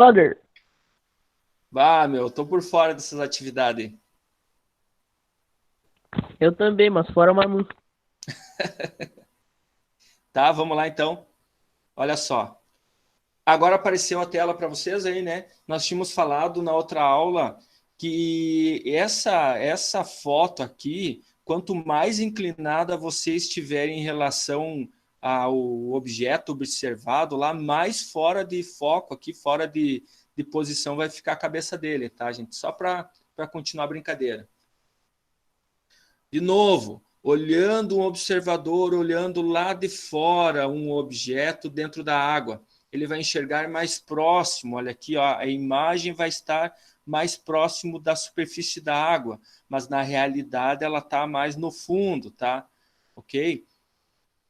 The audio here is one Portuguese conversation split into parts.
Brother, Bah, meu, tô por fora dessas atividades aí. eu também, mas fora Manu. Tá, vamos lá então. Olha só. Agora apareceu a tela para vocês aí, né? Nós tínhamos falado na outra aula que essa foto aqui, quanto mais inclinada você estiver em relação ao objeto observado, lá mais fora de foco aqui, fora de posição vai ficar a cabeça dele, tá, gente? Só para continuar a brincadeira. De novo, olhando um observador, olhando lá de fora um objeto dentro da água, ele vai enxergar mais próximo. Olha aqui, ó, a imagem vai estar mais próximo da superfície da água, mas na realidade ela está mais no fundo, tá? Ok?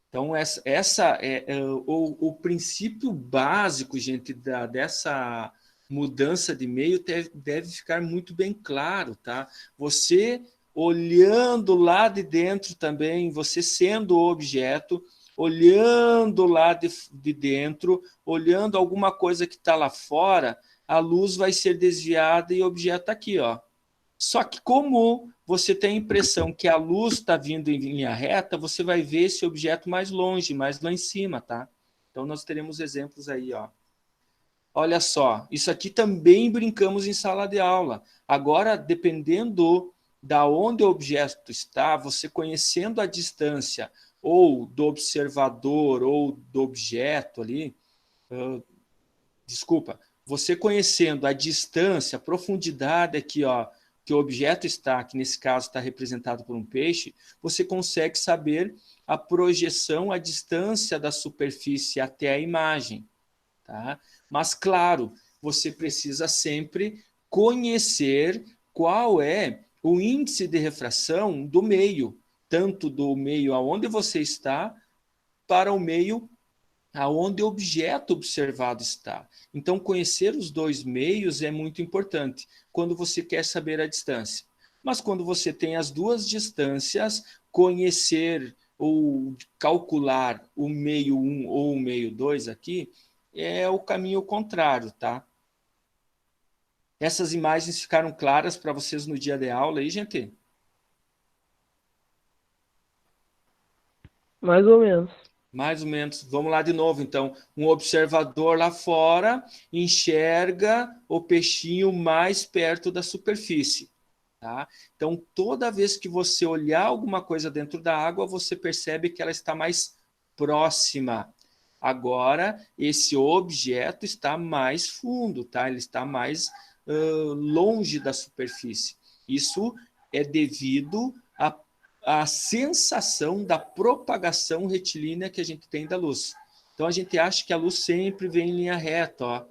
Então, essa é o princípio básico, gente, dessa mudança de meio deve ficar muito bem claro, tá? Você olhando lá de dentro também, você sendo o objeto, olhando lá de dentro, olhando alguma coisa que está lá fora, a luz vai ser desviada e o objeto está aqui, ó. Só que como você tem a impressão que a luz está vindo em linha reta, você vai ver esse objeto mais longe, mais lá em cima, tá? Então nós teremos exemplos aí, ó. Olha só, isso aqui também brincamos em sala de aula. Agora, dependendo da onde o objeto está, você conhecendo a distância ou do observador ou do objeto ali, desculpa, você conhecendo a distância, a profundidade aqui, ó, que o objeto está, que nesse caso está representado por um peixe, você consegue saber a projeção, a distância da superfície até a imagem, tá? Mas claro, você precisa sempre conhecer qual é o índice de refração do meio, tanto do meio aonde você está para o meio aonde o objeto observado está. Então, conhecer os dois meios é muito importante quando você quer saber a distância. Mas quando você tem as duas distâncias, conhecer ou calcular o meio 1 ou o meio 2 aqui é o caminho contrário, tá? Essas imagens ficaram claras para vocês no dia de aula aí, gente? Mais ou menos. Mais ou menos. Vamos lá de novo, então. Um observador lá fora enxerga o peixinho mais perto da superfície. Tá? Então, toda vez que você olhar alguma coisa dentro da água, você percebe que ela está mais próxima. Agora, esse objeto está mais fundo, tá? Ele está mais longe da superfície. Isso é devido à sensação da propagação retilínea que a gente tem da luz. Então, a gente acha que a luz sempre vem em linha reta, ó.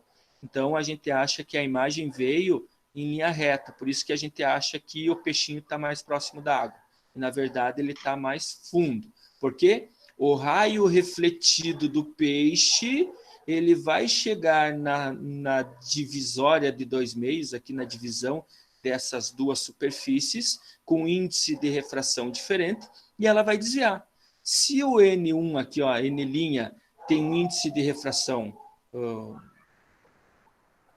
Então, a gente acha que a imagem veio em linha reta, por isso que a gente acha que o peixinho está mais próximo da água. Na verdade, ele está mais fundo. Por quê? O raio refletido do peixe ele vai chegar na divisória de dois meios, aqui na divisão dessas duas superfícies, com índice de refração diferente, e ela vai desviar. Se o N1 aqui, ó, N', tem um índice de refração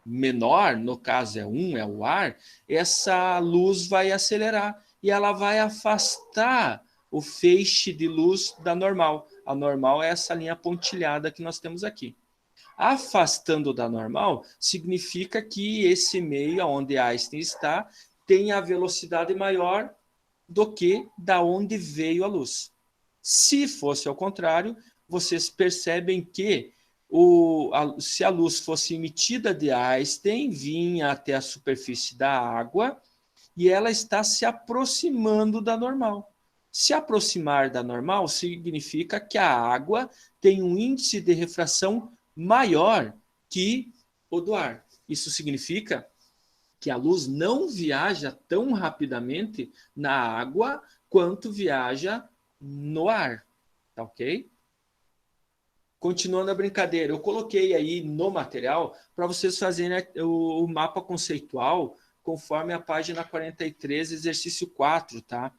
menor, no caso é 1, é o ar, essa luz vai acelerar e ela vai afastar o feixe de luz da normal. A normal é essa linha pontilhada que nós temos aqui. Afastando da normal significa que esse meio onde Einstein está tem a velocidade maior do que da onde veio a luz. Se fosse ao contrário, vocês percebem que se a luz fosse emitida de Einstein, vinha até a superfície da água e ela está se aproximando da normal. Se aproximar da normal significa que a água tem um índice de refração maior que o do ar. Isso significa que a luz não viaja tão rapidamente na água quanto viaja no ar, tá ok? Continuando a brincadeira, eu coloquei aí no material para vocês fazerem o mapa conceitual conforme a página 43, exercício 4, tá?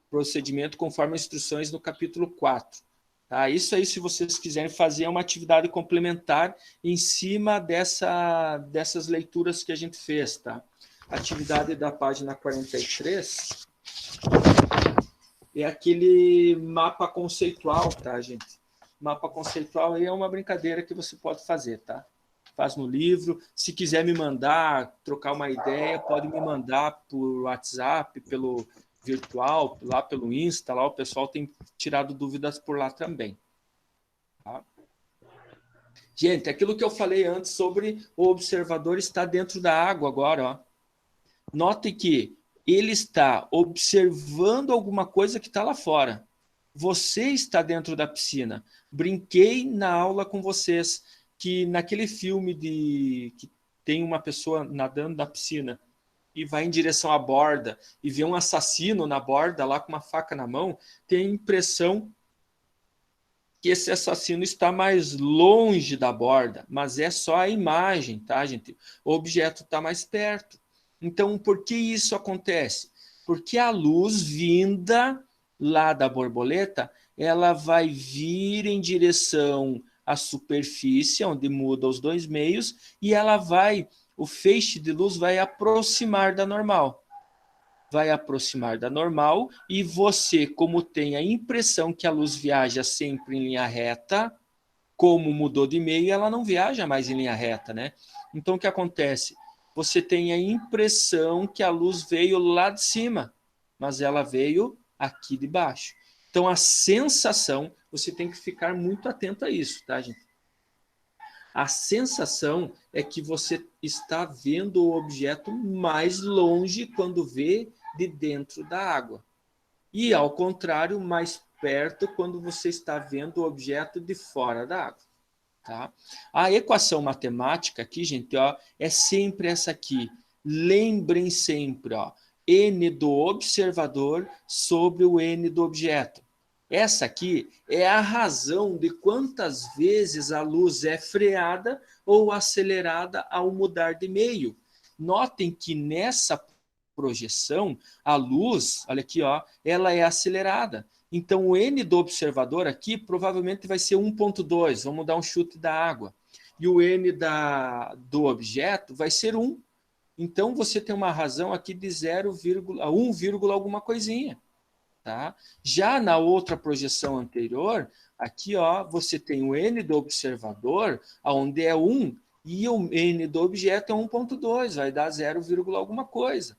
Procedimento conforme instruções no capítulo 4. Tá? Isso aí, se vocês quiserem fazer, é uma atividade complementar em cima dessas leituras que a gente fez. Tá? Atividade da página 43 é aquele mapa conceitual, tá, gente? Mapa conceitual aí é uma brincadeira que você pode fazer, tá? Faz no livro. Se quiser me mandar, trocar uma ideia, pode me mandar por WhatsApp, pelo virtual, lá pelo Insta, lá o pessoal tem tirado dúvidas por lá também. Tá? Gente, aquilo que eu falei antes sobre o observador estar dentro da água agora, ó. Note que ele está observando alguma coisa que está lá fora. Você está dentro da piscina. Brinquei na aula com vocês que naquele filme que tem uma pessoa nadando na piscina e vai em direção à borda e vê um assassino na borda lá com uma faca na mão, tem a impressão que esse assassino está mais longe da borda, mas é só a imagem, tá, gente? O objeto está mais perto. Então, por que isso acontece? Porque a luz vinda lá da borboleta, ela vai vir em direção à superfície, onde muda os dois meios, e o feixe de luz vai aproximar da normal. Vai aproximar da normal, e você, como tem a impressão que a luz viaja sempre em linha reta, como mudou de meio, ela não viaja mais em linha reta, né? Então, o que acontece? Você tem a impressão que a luz veio lá de cima, mas ela veio aqui de baixo. Então, a sensação, você tem que ficar muito atento a isso, tá, gente? A sensação é que você está vendo o objeto mais longe quando vê de dentro da água. E, ao contrário, mais perto quando você está vendo o objeto de fora da água. Tá? A equação matemática aqui, gente, ó, é sempre essa aqui. Lembrem sempre, ó, n do observador sobre o n do objeto. Essa aqui é a razão de quantas vezes a luz é freada ou acelerada ao mudar de meio. Notem que nessa projeção, a luz, olha aqui, ó, ela é acelerada. Então, o n do observador aqui provavelmente vai ser 1,2, vamos dar um chute da água. E o n do objeto vai ser 1. Então, você tem uma razão aqui de 1, alguma coisinha. Tá? Já na outra projeção anterior, aqui ó, você tem o n do observador, onde é 1, e o n do objeto é 1,2, vai dar 0, alguma coisa.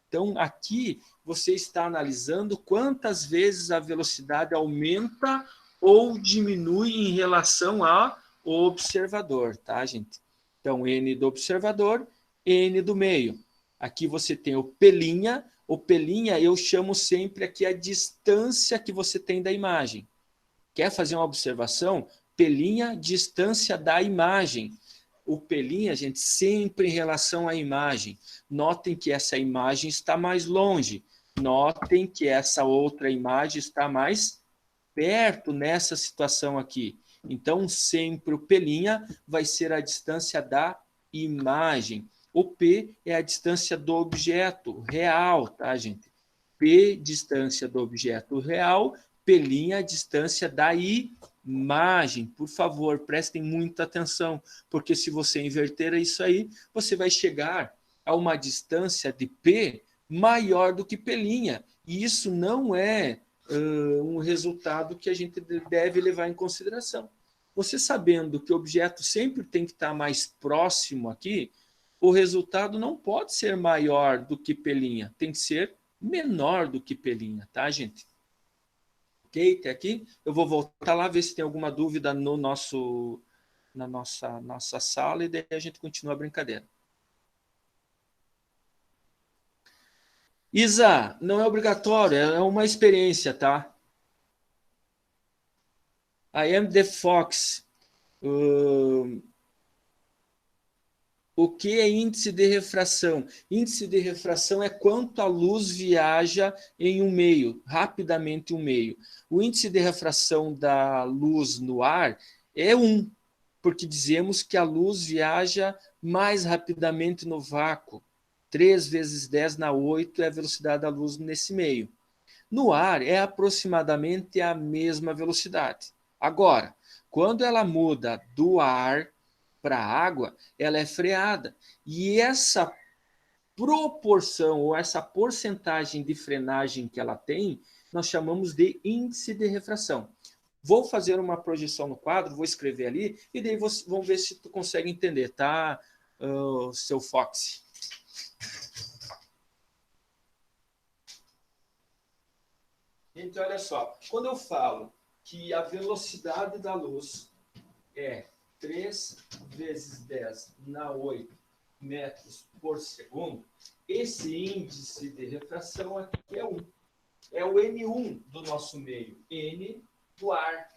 Então, aqui você está analisando quantas vezes a velocidade aumenta ou diminui em relação ao observador, tá, gente? Então, n do observador, n do meio. Aqui você tem o pelinha. O pelinha eu chamo sempre aqui a distância que você tem da imagem. Quer fazer uma observação? Pelinha, distância da imagem. O pelinha, gente, sempre em relação à imagem. Notem que essa imagem está mais longe. Notem que essa outra imagem está mais perto nessa situação aqui. Então, sempre o pelinha vai ser a distância da imagem. O P é a distância do objeto real, tá, gente? P, distância do objeto real, pelinha, a distância da imagem. Por favor, prestem muita atenção, porque se você inverter isso aí, você vai chegar a uma distância de P maior do que pelinha. E isso não é um resultado que a gente deve levar em consideração. Você sabendo que o objeto sempre tem que estar mais próximo aqui, o resultado não pode ser maior do que pelinha, tem que ser menor do que pelinha, tá, gente? Ok, até aqui? Eu vou voltar lá, ver se tem alguma dúvida no na nossa sala e daí a gente continua a brincadeira. Isa, não é obrigatório, é uma experiência, tá? I am the fox. O que é índice de refração? Índice de refração é quanto a luz viaja em um meio, rapidamente um meio. O índice de refração da luz no ar é 1, porque dizemos que a luz viaja mais rapidamente no vácuo. 3 vezes 10 na 8 é a velocidade da luz nesse meio. No ar é aproximadamente a mesma velocidade. Agora, quando ela muda do ar para a água, ela é freada. E essa proporção ou essa porcentagem de frenagem que ela tem, nós chamamos de índice de refração. Vou fazer uma projeção no quadro, vou escrever ali, e daí vamos ver se tu consegue entender, tá, seu Fox? Então, olha só, quando eu falo que a velocidade da luz é 3 vezes 10 na 8 metros por segundo, esse índice de refração aqui é 1. É o N1 do nosso meio. N do ar.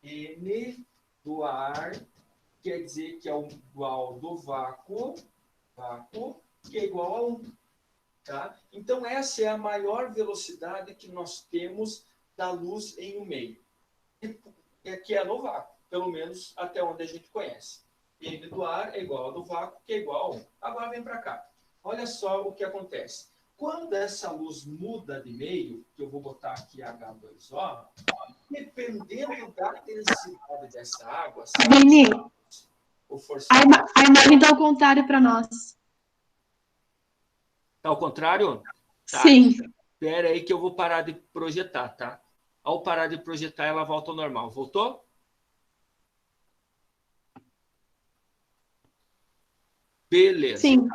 N do ar quer dizer que é igual do vácuo, que é igual a 1. Tá? Então, essa é a maior velocidade que nós temos da luz em um meio, que é no vácuo, pelo menos até onde a gente conhece. N do ar é igual ao do vácuo, que é igual a 1. Agora vem para cá. Olha só o que acontece. Quando essa luz muda de meio, que eu vou botar aqui H2O, dependendo da densidade dessa água... Vini, o a imagem está ao contrário para nós. Está ao contrário? Tá. Sim. Espera aí que eu vou parar de projetar, tá? Ao parar de projetar, ela volta ao normal. Voltou? Beleza. Sim.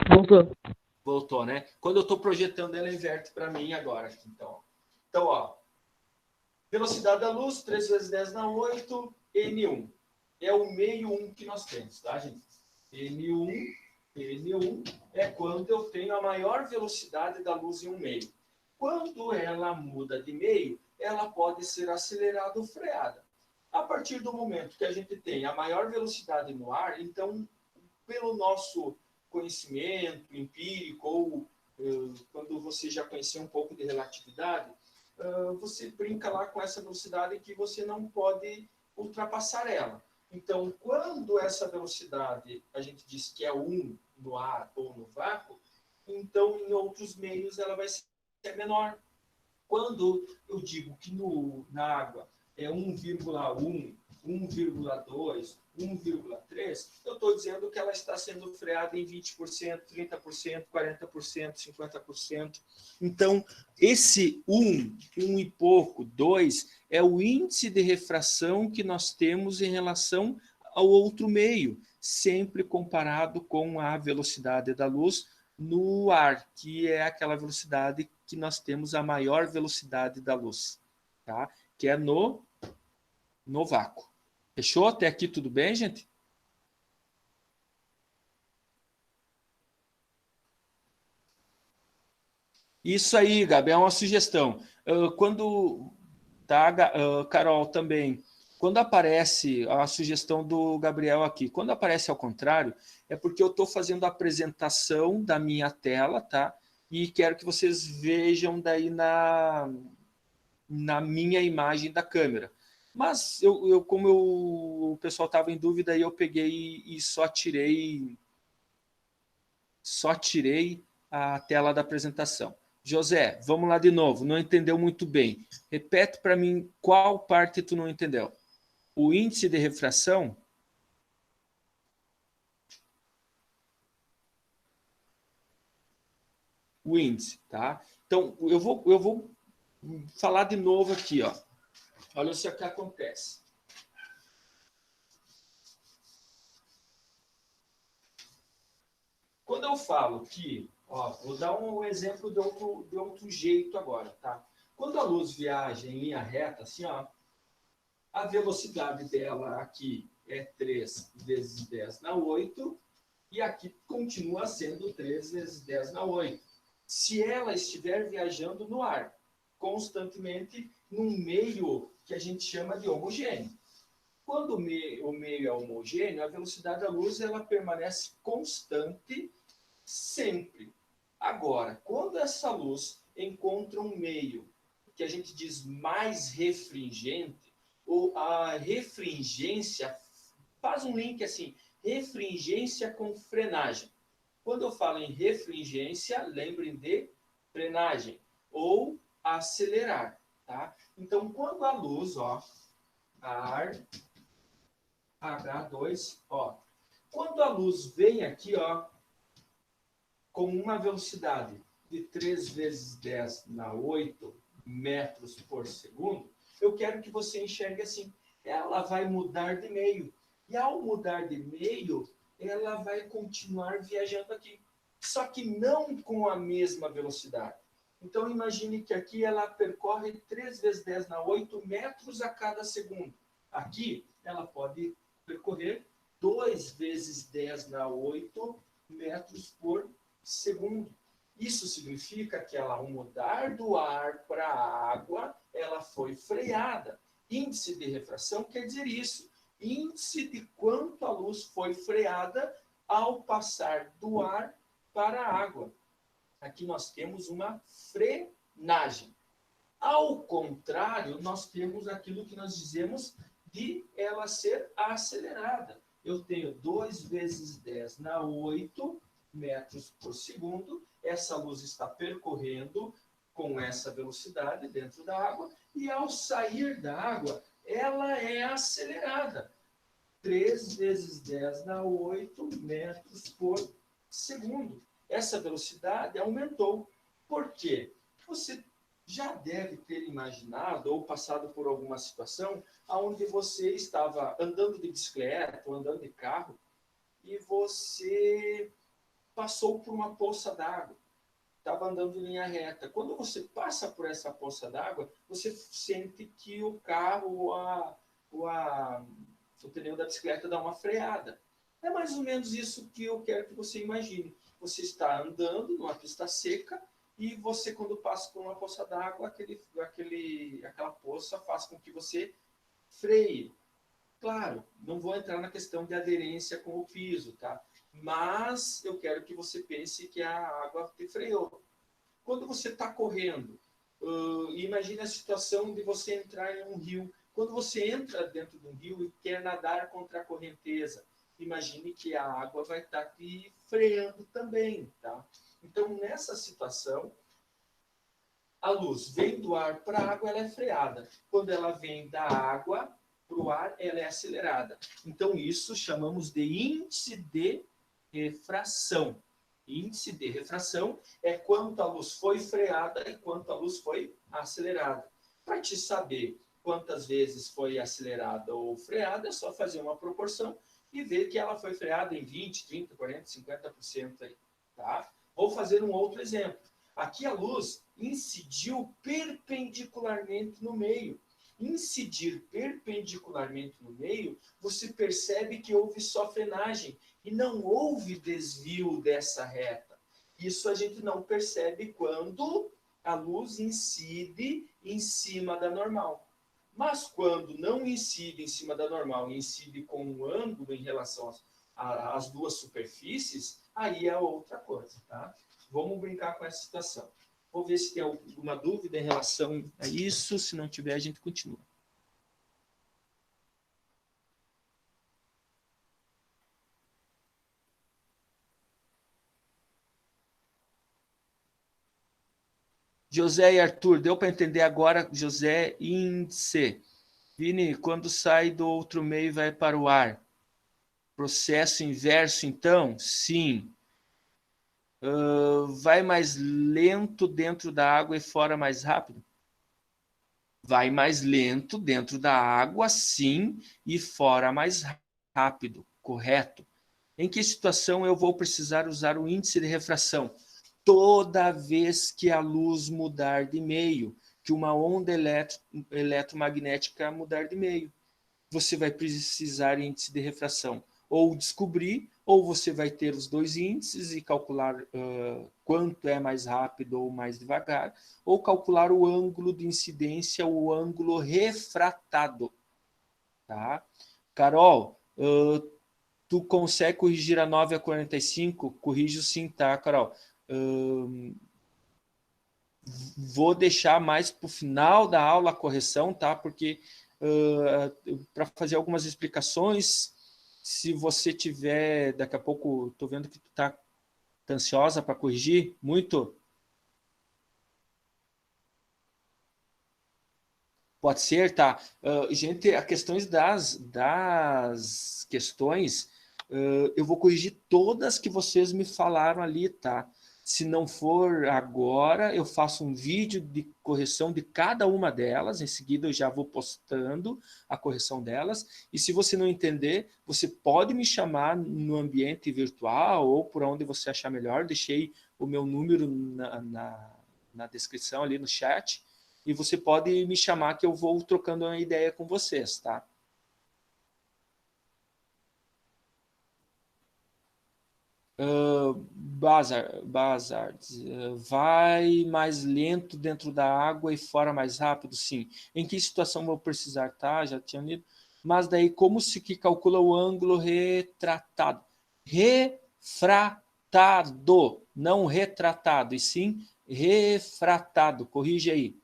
Voltou. Voltou, né? Quando eu estou projetando, ela inverte para mim agora. Então, ó. Velocidade da luz, 3 vezes 10 na 8, N1. É o meio 1 que nós temos, tá, gente? N1 é quando eu tenho a maior velocidade da luz em um meio. Quando ela muda de meio, ela pode ser acelerada ou freada. A partir do momento que a gente tem a maior velocidade no ar, então, pelo nosso conhecimento empírico, ou quando você já conheceu um pouco de relatividade, você brinca lá com essa velocidade que você não pode ultrapassar ela. Então, quando essa velocidade, a gente diz que é 1 no ar ou no vácuo, então, em outros meios, ela vai ser menor. Quando eu digo que na água é 1,1, 1,2, 1,3, eu estou dizendo que ela está sendo freada em 20%, 30%, 40%, 50%. Então, esse 1 e pouco, 2, é o índice de refração que nós temos em relação ao outro meio, sempre comparado com a velocidade da luz no ar, que é aquela velocidade que nós temos a maior velocidade da luz, tá? Que é no vácuo. Fechou? Até aqui tudo bem, gente? Isso aí, Gabi, é uma sugestão. Quando tá, Carol, também, quando aparece a sugestão do Gabriel aqui, quando aparece ao contrário, é porque eu estou fazendo a apresentação da minha tela, tá? E quero que vocês vejam daí na minha imagem da câmera. Mas como o pessoal estava em dúvida, aí eu peguei e só tirei a tela da apresentação. José, vamos lá de novo. Não entendeu muito bem. Repete para mim qual parte tu não entendeu. O índice de refração? O índice, tá? Então, eu vou falar de novo aqui, ó. Olha só o que acontece. Quando eu falo que, ó, vou dar um exemplo de outro jeito agora, tá? Quando a luz viaja em linha reta, assim, ó, a velocidade dela aqui é 3 vezes 10 na 8, e aqui continua sendo 3 vezes 10 na 8. Se ela estiver viajando no ar, constantemente, num meio que a gente chama de homogêneo. Quando o meio é homogêneo, a velocidade da luz ela permanece constante sempre. Agora, quando essa luz encontra um meio que a gente diz mais refringente, ou a refringência, faz um link assim, refringência com frenagem. Quando eu falo em refringência, lembrem de frenagem ou acelerar, tá? Então, quando a luz, ó, ar H2, ó. Quando a luz vem aqui, ó, com uma velocidade de 3 vezes 10 na 8 metros por segundo, eu quero que você enxergue assim. Ela vai mudar de meio. E ao mudar de meio, ela vai continuar viajando aqui. Só que não com a mesma velocidade. Então, imagine que aqui ela percorre 3 vezes 10 na 8 metros a cada segundo. Aqui, ela pode percorrer 2 vezes 10 na 8 metros por segundo. Isso significa que ela, ao mudar do ar para a água, ela foi freada. Índice de refração quer dizer isso. Índice de quanto a luz foi freada ao passar do ar para a água. Aqui nós temos uma frenagem. Ao contrário, nós temos aquilo que nós dizemos de ela ser acelerada. Eu tenho 2 vezes 10 na 8 metros por segundo. Essa luz está percorrendo com essa velocidade dentro da água e ao sair da água, ela é acelerada. 3 vezes 10 na 8 metros por segundo. Essa velocidade aumentou. Por quê? Você já deve ter imaginado ou passado por alguma situação onde você estava andando de bicicleta ou andando de carro e você passou por uma poça d'água. Estava andando em linha reta. Quando você passa por essa poça d'água, você sente que o carro o pneu da bicicleta dá uma freada. É mais ou menos isso que eu quero que você imagine. Você está andando numa pista seca e você, quando passa por uma poça d'água, aquela poça faz com que você freie. Claro, não vou entrar na questão de aderência com o piso, tá? Mas eu quero que você pense que a água te freou. Quando você está correndo, imagine a situação de você entrar em um rio. Quando você entra dentro de um rio e quer nadar contra a correnteza, imagine que a água vai estar te freando também, tá? Então, nessa situação, a luz vem do ar para a água, ela é freada. Quando ela vem da água para o ar, ela é acelerada. Então, isso chamamos de índice de refração. Índice de refração é quanto a luz foi freada e quanto a luz foi acelerada. Para te saber quantas vezes foi acelerada ou freada, é só fazer uma proporção e ver que ela foi freada em 20, 30, 40, 50% aí, tá? Vou fazer um outro exemplo. Aqui a luz incidiu perpendicularmente no meio. Incidir perpendicularmente no meio, você percebe que houve só frenagem e não houve desvio dessa reta. Isso a gente não percebe quando a luz incide em cima da normal. Mas quando não incide em cima da normal, incide com um ângulo em relação às duas superfícies, aí é outra coisa, tá? Vamos brincar com essa situação. Vou ver se tem alguma dúvida em relação a isso. Se não tiver, a gente continua. José e Arthur, deu para entender agora? José, índice. Vini, quando sai do outro meio vai para o ar. Processo inverso, então? Sim. Vai mais lento dentro da água e fora mais rápido? Vai mais lento dentro da água, sim, e fora mais rápido, correto. Em que situação eu vou precisar usar o índice de refração? Toda vez que a luz mudar de meio, que uma onda eletromagnética mudar de meio, você vai precisar índice de refração. Ou descobrir, ou você vai ter os dois índices e calcular quanto é mais rápido ou mais devagar, ou calcular o ângulo de incidência, o ângulo refratado. Tá? Carol, tu consegue corrigir a 9 a 45? Corrijo sim, tá, Carol? Vou deixar mais para o final da aula a correção, tá? Porque para fazer algumas explicações, se você tiver, daqui a pouco, estou vendo que tu tá ansiosa para corrigir muito. Pode ser, tá? Gente, a questões das questões, eu vou corrigir todas que vocês me falaram ali, tá? Se não for agora, eu faço um vídeo de correção de cada uma delas, em seguida eu já vou postando a correção delas, e se você não entender, você pode me chamar no ambiente virtual ou por onde você achar melhor, deixei o meu número na descrição ali no chat, e você pode me chamar que eu vou trocando uma ideia com vocês, tá? Bazard, vai mais lento dentro da água e fora mais rápido, sim. Em que situação vou precisar, tá? Já tinha lido. Mas daí, como se que calcula o ângulo retratado? Refratado, não retratado, e sim refratado. Corrige aí.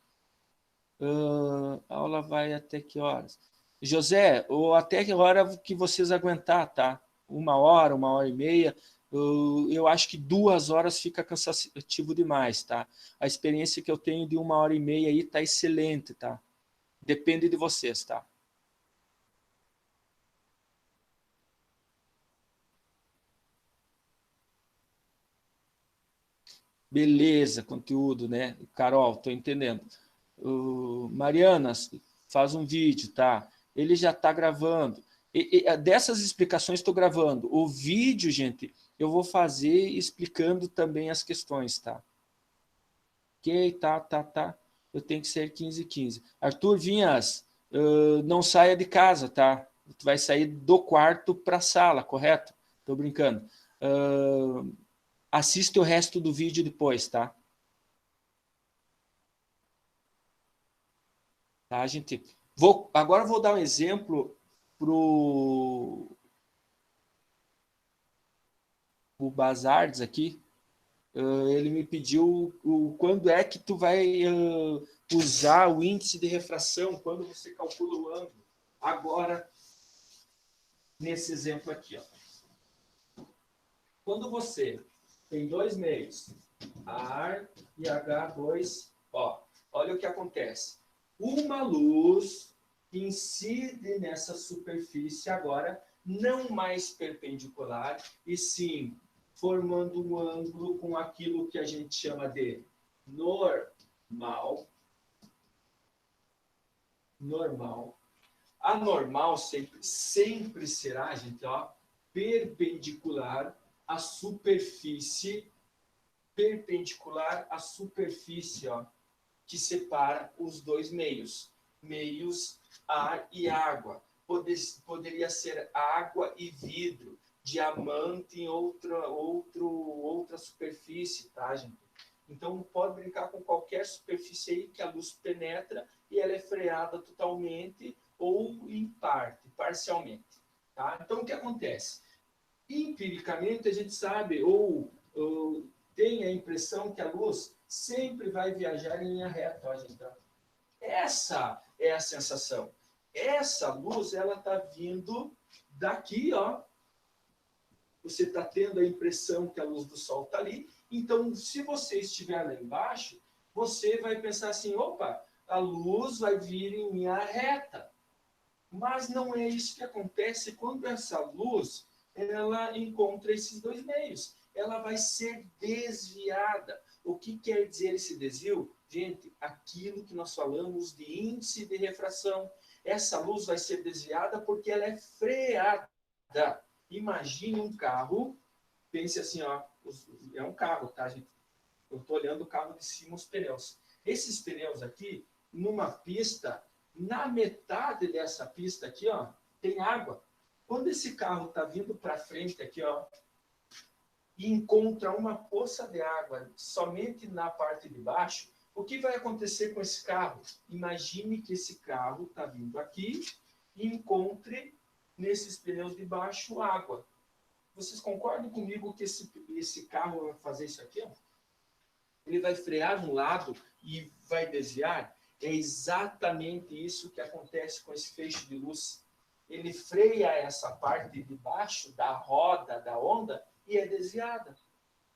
A aula vai até que horas? José, ou até que hora que vocês aguentar, tá? 1 hora, 1 hora e meia. Eu acho que 2 horas fica cansativo demais, tá? A experiência que eu tenho de 1 hora e meia aí tá excelente, tá? Depende de vocês, tá? Beleza, conteúdo, né? Carol, tô entendendo. Mariana, faz um vídeo, tá? Ele já está gravando. Dessas explicações estou gravando. O vídeo, gente, eu vou fazer explicando também as questões, tá? Ok, tá. Eu tenho que ser 15h15. Arthur Vinhas, não saia de casa, tá? Tu vai sair do quarto para a sala, correto? Estou brincando. Assiste o resto do vídeo depois, tá? Tá, gente? Agora vou dar um exemplo pro o Bazardes aqui. Ele me pediu quando é que tu vai usar o índice de refração, quando você calcula o ângulo. Agora, nesse exemplo aqui, ó. Quando você tem dois meios, AR e H2O, olha o que acontece. Uma luz incide nessa superfície agora, não mais perpendicular, e sim formando um ângulo com aquilo que a gente chama de normal. Normal. A normal sempre será, gente, ó, perpendicular à superfície, ó, que separa os dois meios, ar e água. Poderia ser água e vidro, diamante em outra superfície, tá, gente? Então, pode brincar com qualquer superfície aí que a luz penetra e ela é freada totalmente ou em parte, parcialmente. Tá? Então, o que acontece? Empiricamente, a gente sabe ou tem a impressão que a luz sempre vai viajar em linha reta. Ó, gente, tá? Essa é a sensação. Essa luz, ela está vindo daqui, ó. Você está tendo a impressão que a luz do sol está ali. Então, se você estiver lá embaixo, você vai pensar assim, opa, a luz vai vir em linha reta. Mas não é isso que acontece quando essa luz ela encontra esses dois meios. Ela vai ser desviada. O que quer dizer esse desvio? Gente, aquilo que nós falamos de índice de refração. Essa luz vai ser desviada porque ela é freada. Imagine um carro, pense assim, ó, é um carro, tá, gente? Eu estou olhando o carro de cima, os pneus. Esses pneus aqui, numa pista, na metade dessa pista aqui, ó, tem água. Quando esse carro está vindo para frente aqui, ó, e encontra uma poça de água somente na parte de baixo, o que vai acontecer com esse carro? Imagine que esse carro está vindo aqui e encontre nesses pneus de baixo água. Vocês concordam comigo que esse carro vai fazer isso aqui? Ó? Ele vai frear um lado e vai desviar? É exatamente isso que acontece com esse feixe de luz. Ele freia essa parte de baixo da roda, da onda, e é desviada.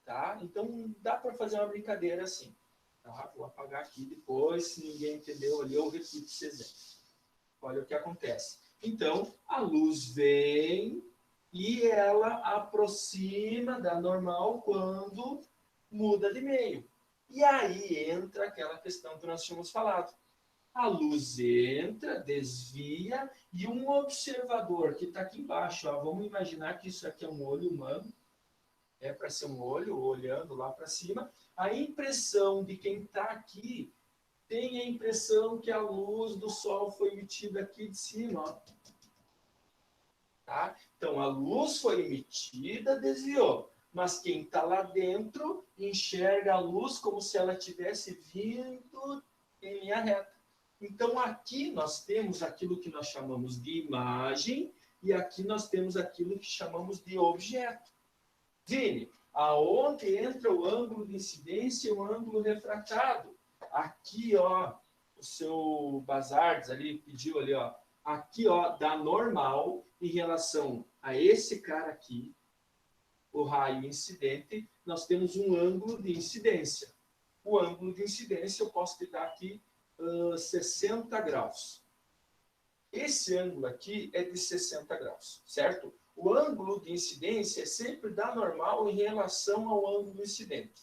Tá? Então, dá para fazer uma brincadeira assim. Tá? Vou apagar aqui depois, se ninguém entendeu ali, eu repito esse exemplo. Olha o que acontece. Então, a luz vem e ela aproxima da normal quando muda de meio. E aí entra aquela questão que nós tínhamos falado. A luz entra, desvia, e um observador que está aqui embaixo, ó, vamos imaginar que isso aqui é um olho humano, é para ser um olho, olhando lá para cima. A impressão de quem está aqui tem a impressão que a luz do sol foi emitida aqui de cima. Ó. Tá? Então, a luz foi emitida, desviou. Mas quem está lá dentro enxerga a luz como se ela tivesse vindo em linha reta. Então, aqui nós temos aquilo que nós chamamos de imagem e aqui nós temos aquilo que chamamos de objeto. Vini, aonde entra o ângulo de incidência e o ângulo refratado? Aqui, ó, o seu Bazardes ali pediu ali, ó, aqui, ó, da normal em relação a esse cara aqui, o raio incidente, nós temos um ângulo de incidência. O ângulo de incidência eu posso te dar aqui 60 graus. Esse ângulo aqui é de 60 graus, certo? O ângulo de incidência é sempre da normal em relação ao ângulo incidente,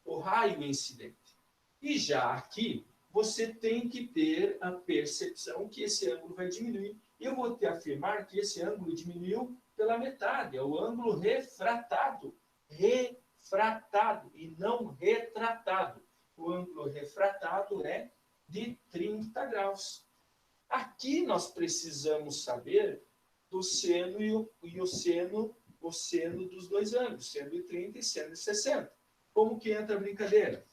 o raio incidente. E já aqui, você tem que ter a percepção que esse ângulo vai diminuir. Eu vou te afirmar que esse ângulo diminuiu pela metade, é o ângulo refratado. Refratado e não retratado. O ângulo refratado é de 30 graus. Aqui nós precisamos saber do seno e o seno dos dois ângulos, seno de 30 e seno de 60. Como que entra a brincadeira?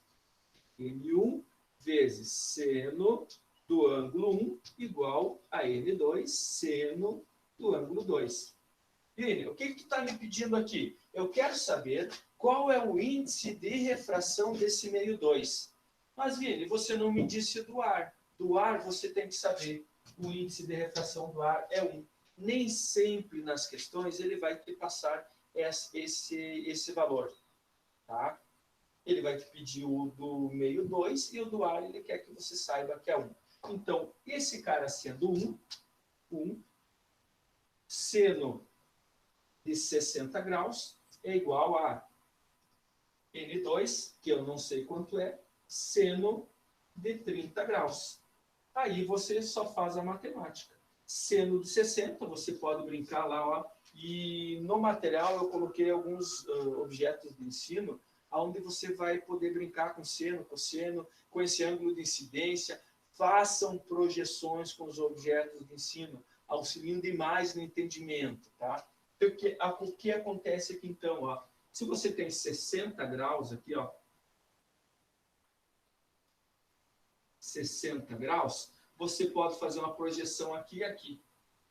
N1 vezes seno do ângulo 1 igual a N2 seno do ângulo 2. Vini, o que tu está me pedindo aqui? Eu quero saber qual é o índice de refração desse meio 2. Mas, Vini, você não me disse do ar. Do ar você tem que saber. O índice de refração do ar é 1. Nem sempre nas questões ele vai te passar esse valor. Tá? Ele vai te pedir o do meio 2 e o do ar ele quer que você saiba que é 1. Então, esse cara sendo 1, seno de 60 graus é igual a N2, que eu não sei quanto é, seno de 30 graus. Aí você só faz a matemática. Seno de 60, você pode brincar lá, ó, e no material eu coloquei alguns objetos de ensino, onde você vai poder brincar com seno, cosseno, com esse ângulo de incidência. Façam projeções com os objetos de ensino, auxiliando demais no entendimento, tá? O que acontece aqui então, ó? Se você tem 60 graus aqui, ó, 60 graus, você pode fazer uma projeção aqui e aqui,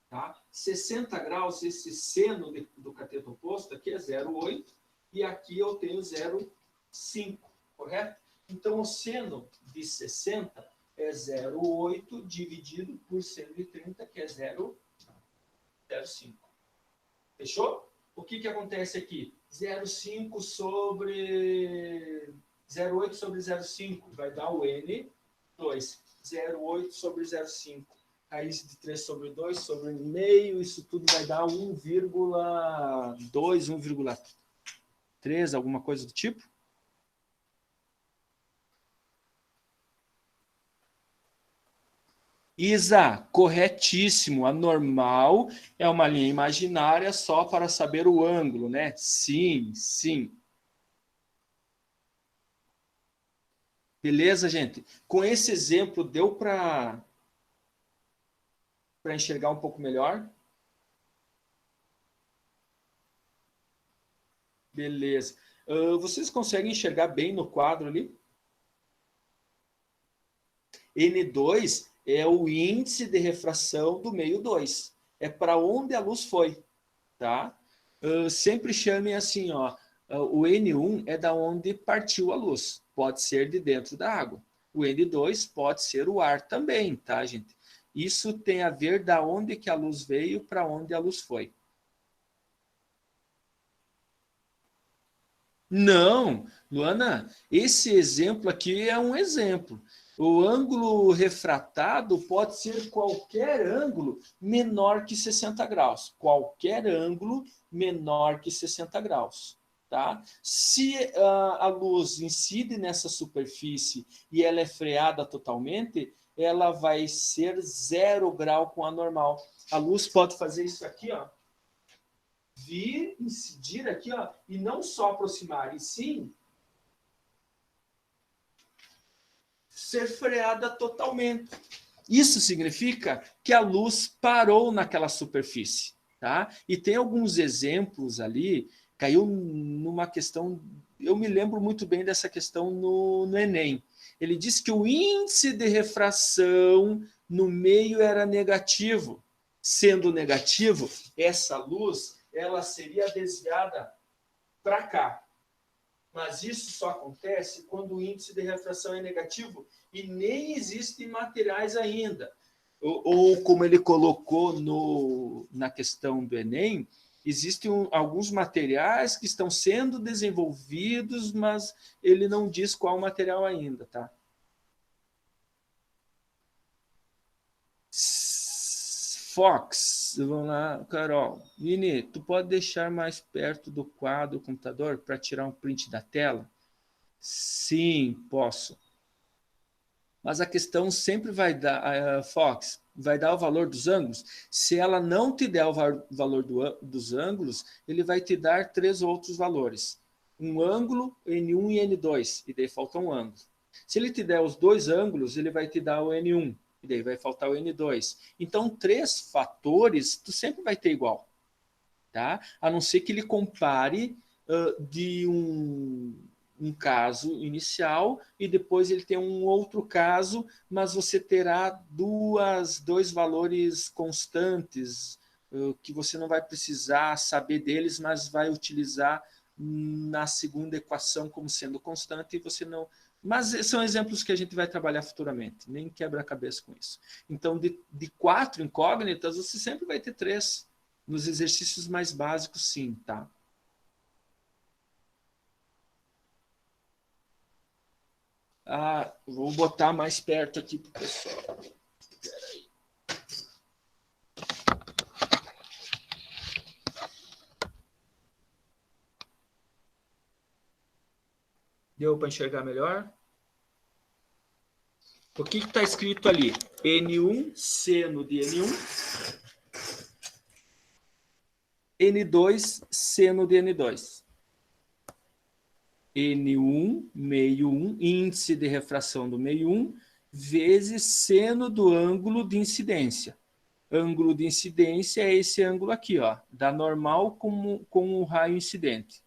tá? 60 graus, esse seno do cateto oposto aqui é 0,8 e aqui eu tenho 0,5, correto? Então, o seno de 60 é 0,8 dividido por seno de 30, que é 0,05. Fechou? O que acontece aqui? 0,5 sobre 0,8 sobre 0,5 vai dar o N2. 0,8 sobre 0,5. Raiz de 3 sobre 2 sobre 1,5. Isso tudo vai dar 1,2, 1,3, alguma coisa do tipo? Isa, corretíssimo. A normal é uma linha imaginária só para saber o ângulo, né? Sim, sim. Beleza, gente? Com esse exemplo, deu para enxergar um pouco melhor? Beleza. Vocês conseguem enxergar bem no quadro ali? N2 é o índice de refração do meio 2. É para onde a luz foi, tá? Sempre chamem assim, ó. O N1 é da onde partiu a luz. Pode ser de dentro da água. O N2 pode ser o ar também, tá, gente? Isso tem a ver da onde que a luz veio para onde a luz foi. Não, Luana, esse exemplo aqui é um exemplo. O ângulo refratado pode ser qualquer ângulo menor que 60 graus. Qualquer ângulo menor que 60 graus. Tá? Se a luz incide nessa superfície e ela é freada totalmente, ela vai ser 0 grau com a normal. A luz pode fazer isso aqui, ó, vir, incidir aqui, ó, e não só aproximar, e sim ser freada totalmente. Isso significa que a luz parou naquela superfície. Tá? E tem alguns exemplos ali, caiu numa questão, eu me lembro muito bem dessa questão no Enem. Ele disse que o índice de refração no meio era negativo. Sendo negativo, essa luz ela seria desviada para cá. Mas isso só acontece quando o índice de refração é negativo e nem existem materiais ainda. Ou como ele colocou na questão do Enem, existem alguns materiais que estão sendo desenvolvidos, mas ele não diz qual material ainda, tá? Fox, vamos lá, Carol. Vini, tu pode deixar mais perto do quadro do computador para tirar um print da tela? Sim, posso. Mas a questão sempre vai dar, Fox, vai dar o valor dos ângulos. Se ela não te der o valor dos ângulos, ele vai te dar 3 outros valores. Um ângulo, N1 e N2, e daí falta um ângulo. Se ele te der os 2 ângulos, ele vai te dar o N1, e daí vai faltar o N2. Então, 3 fatores, tu sempre vai ter igual. Tá? A não ser que ele compare de um caso inicial e depois ele tem um outro caso, mas você terá dois valores constantes que você não vai precisar saber deles, mas vai utilizar na segunda equação como sendo constante e você não... Mas são exemplos que a gente vai trabalhar futuramente, nem quebra a cabeça com isso. Então, de 4 incógnitas, você sempre vai ter 3. Nos exercícios mais básicos, sim, tá? Vou botar mais perto aqui para o pessoal. Peraí. Deu para enxergar melhor? O que está escrito ali? N1, seno de N1, N2, seno de N2. N1, meio 1, índice de refração do meio 1, vezes seno do ângulo de incidência. Ângulo de incidência é esse ângulo aqui, ó, da normal com o raio incidente.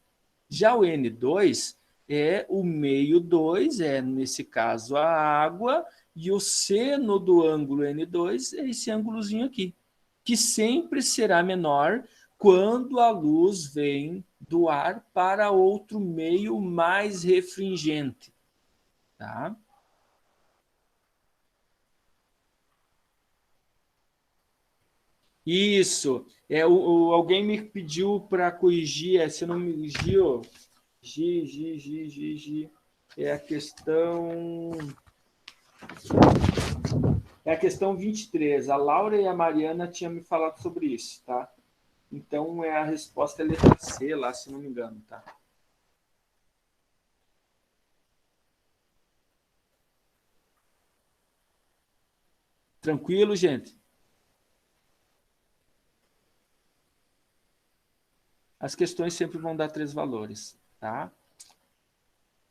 Já o N2 é o meio 2, é nesse caso a água, e o seno do ângulo N2 é esse ângulozinho aqui, que sempre será menor quando a luz vem do ar para outro meio mais refringente. Tá? Isso. Alguém me pediu para corrigir, se não me Gil, é a questão... É a questão 23. A Laura e a Mariana tinham me falado sobre isso, tá? Então, a resposta é letra C, lá, se não me engano, tá? Tranquilo, gente? As questões sempre vão dar 3 valores, tá?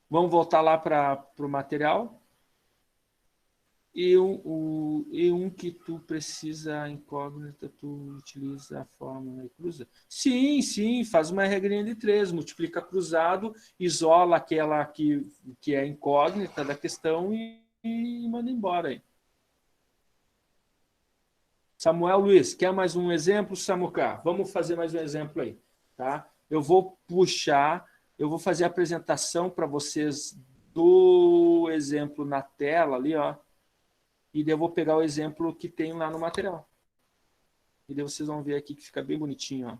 Vamos voltar lá para o material. E um que tu precisa incógnita, tu utiliza a fórmula e cruza? Sim, sim, faz uma regrinha de 3, multiplica cruzado, isola aquela que é incógnita da questão e manda embora aí. Samuel Luiz, quer mais um exemplo, Samuca? Vamos fazer mais um exemplo aí, tá? Eu vou puxar, eu vou fazer a apresentação para vocês do exemplo na tela ali, ó. E daí eu vou pegar o exemplo que tem lá no material. E daí vocês vão ver aqui que fica bem bonitinho, ó.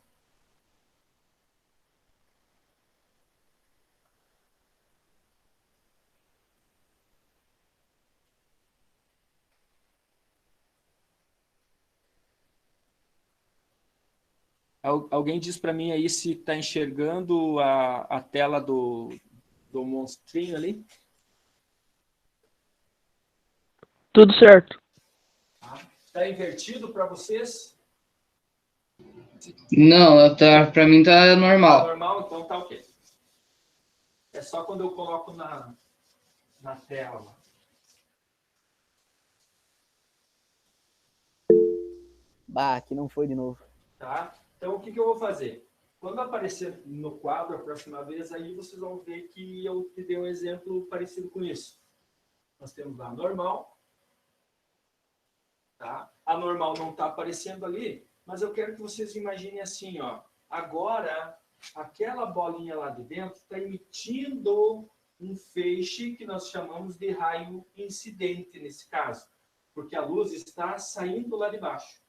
Alguém diz para mim aí se está enxergando a tela do monstrinho ali? Tudo certo. Está invertido para vocês? Não, pra mim tá Tá normal. normal? Então tá ok. É só quando eu coloco na tela. Bah, aqui não foi de novo. Tá? Então, o que eu vou fazer? Quando aparecer no quadro a próxima vez, aí vocês vão ver que eu te dei um exemplo parecido com isso. Nós temos lá a normal. Tá? A normal não está aparecendo ali, mas eu quero que vocês imaginem assim, ó. Agora, aquela bolinha lá de dentro está emitindo um feixe que nós chamamos de raio incidente, nesse caso. Porque a luz está saindo lá de baixo.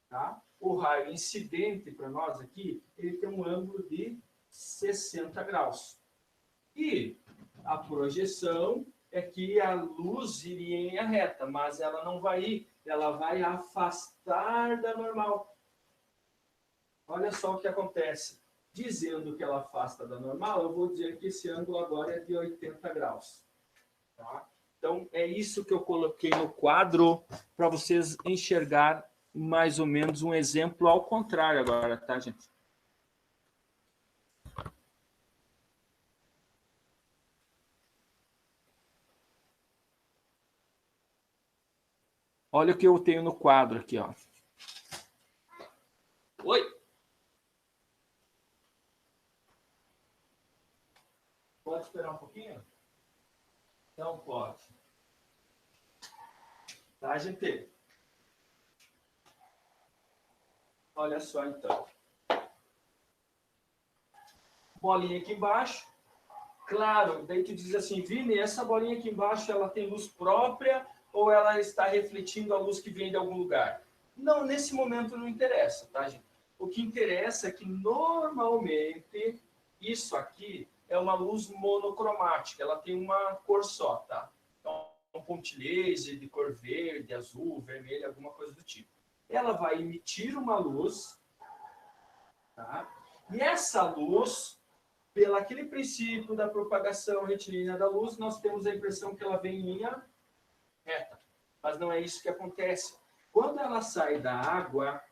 Tá? O raio incidente, para nós aqui, ele tem um ângulo de 60 graus. E a projeção é que a luz iria em linha reta, mas ela não vai ir, ela vai afastar da normal. Olha só o que acontece. Dizendo que ela afasta da normal, eu vou dizer que esse ângulo agora é de 80 graus. Tá? Então, é isso que eu coloquei no quadro para vocês enxergar mais ou menos um exemplo ao contrário agora, tá, gente? Olha o que eu tenho no quadro aqui, ó. Oi? Pode esperar um pouquinho? Não pode. Tá, gente? Olha só, então. Bolinha aqui embaixo. Claro, daí tu diz assim, Vini, essa bolinha aqui embaixo, ela tem luz própria ou ela está refletindo a luz que vem de algum lugar? Não, nesse momento não interessa, tá, gente? O que interessa é que, normalmente, isso aqui é uma luz monocromática. Ela tem uma cor só, tá? Então, um ponte laser de cor verde, azul, vermelho, alguma coisa do tipo. Ela vai emitir uma luz, tá? E essa luz, pelo aquele princípio da propagação retilínea da luz, nós temos a impressão que ela vem em linha reta. Mas não é isso que acontece. Quando ela sai da água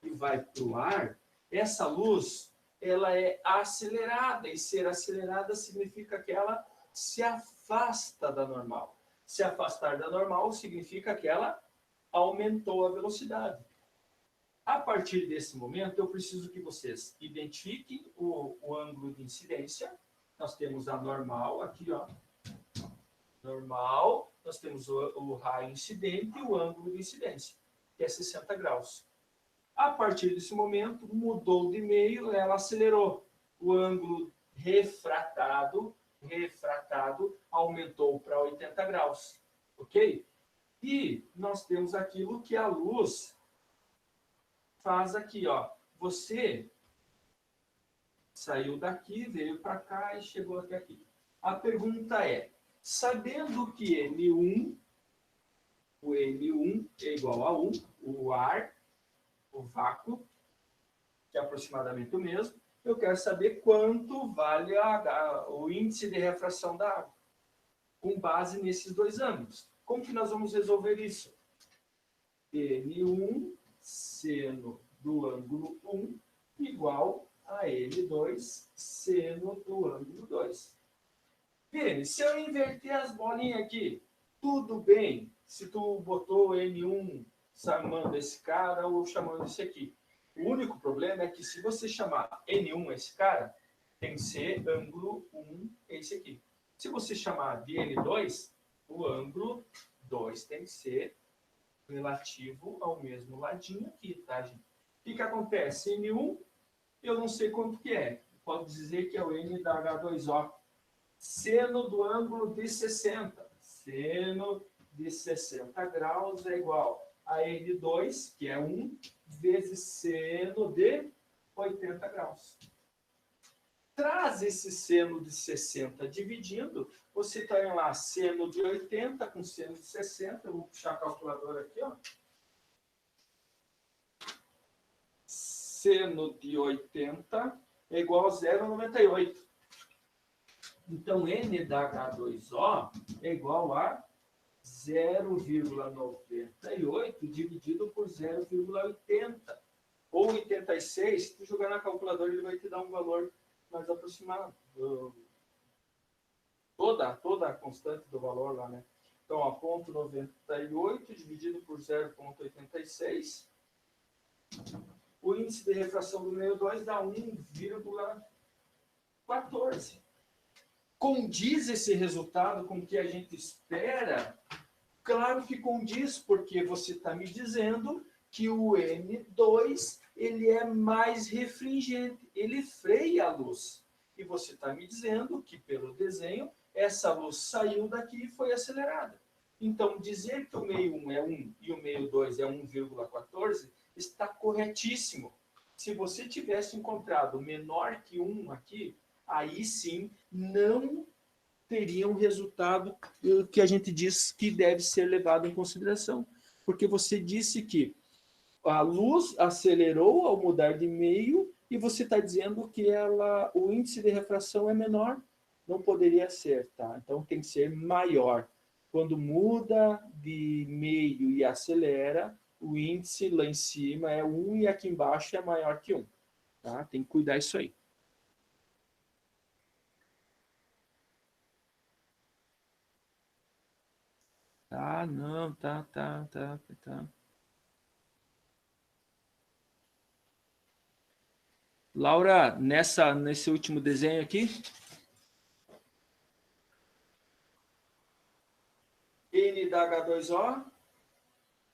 e vai para o ar, essa luz ela é acelerada. E ser acelerada significa que ela se afasta da normal. Se afastar da normal significa que ela aumentou a velocidade. A partir desse momento, eu preciso que vocês identifiquem o ângulo de incidência. Nós temos a normal aqui, ó. Normal, nós temos o raio incidente e o ângulo de incidência, que é 60 graus. A partir desse momento, mudou de meio, ela acelerou. O ângulo refratado aumentou para 80 graus. Ok? E nós temos aquilo que a luz faz aqui, ó. Você saiu daqui, veio para cá e chegou até aqui. A pergunta é, sabendo que N1, o N1 é igual a 1, o ar, o vácuo, que é aproximadamente o mesmo, eu quero saber quanto vale o índice de refração da água, com base nesses dois ângulos. Como que nós vamos resolver isso? N1 seno do ângulo 1 igual a N2 seno do ângulo 2. Vini, se eu inverter as bolinhas aqui, tudo bem se tu botou N1 chamando esse cara ou chamando esse aqui. O único problema é que se você chamar N1 esse cara, tem que ser ângulo 1 esse aqui. Se você chamar de N2, o ângulo 2 tem que ser relativo ao mesmo ladinho aqui, tá, gente? O que acontece? N1, eu não sei quanto que é. Pode dizer que é o N da H2O. Seno do ângulo de 60. Seno de 60 graus é igual a N2, que é 1, vezes seno de 80 graus. Traz esse seno de 60 dividindo, você tem lá seno de 80 com seno de 60. Eu vou puxar a calculadora aqui, ó. seno de 80 é igual a 0,98. Então, N da H2O é igual a 0,98 dividido por 0,80. Ou 86, se tu jogar na calculadora, ele vai te dar um valor mais aproximado. Toda a constante do valor lá, né? Então, ó, 0,98 dividido por 0,86. O índice de refração do meio 2 dá 1,14. Condiz esse resultado com o que a gente espera? Claro que condiz, porque você está me dizendo que o N2 ele é mais refringente, ele freia a luz. E você está me dizendo que, pelo desenho, essa luz saiu daqui e foi acelerada. Então, dizer que o meio 1 é 1 e o meio 2 é 1,14 está corretíssimo. Se você tivesse encontrado menor que 1 aqui, aí sim não teria um resultado que a gente diz que deve ser levado em consideração. Porque você disse que a luz acelerou ao mudar de meio e você está dizendo que o índice de refração é menor. Não poderia ser, tá? Então tem que ser maior. Quando muda de meio e acelera, o índice lá em cima é 1 e aqui embaixo é maior que 1. Tá? Tem que cuidar disso aí. Tá, não, tá. Laura, nesse último desenho aqui, N da H2O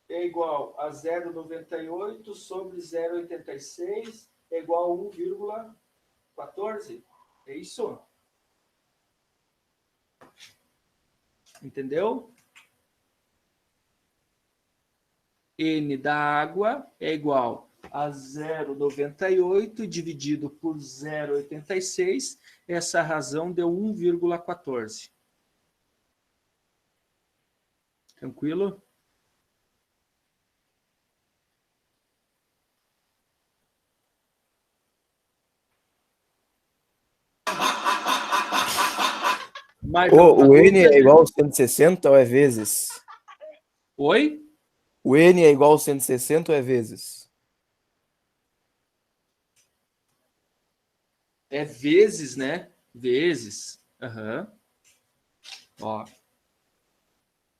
é igual a 0,98 sobre 0,86 é igual a 1,14. É isso? Entendeu? N da água é igual a 0,98 dividido por 0,86. Essa razão deu 1,14. Tranquilo? O N é igual a 160 ou é vezes? Oi? O N é igual a 160 ou é vezes? É vezes, né? Vezes. Uhum. Ó.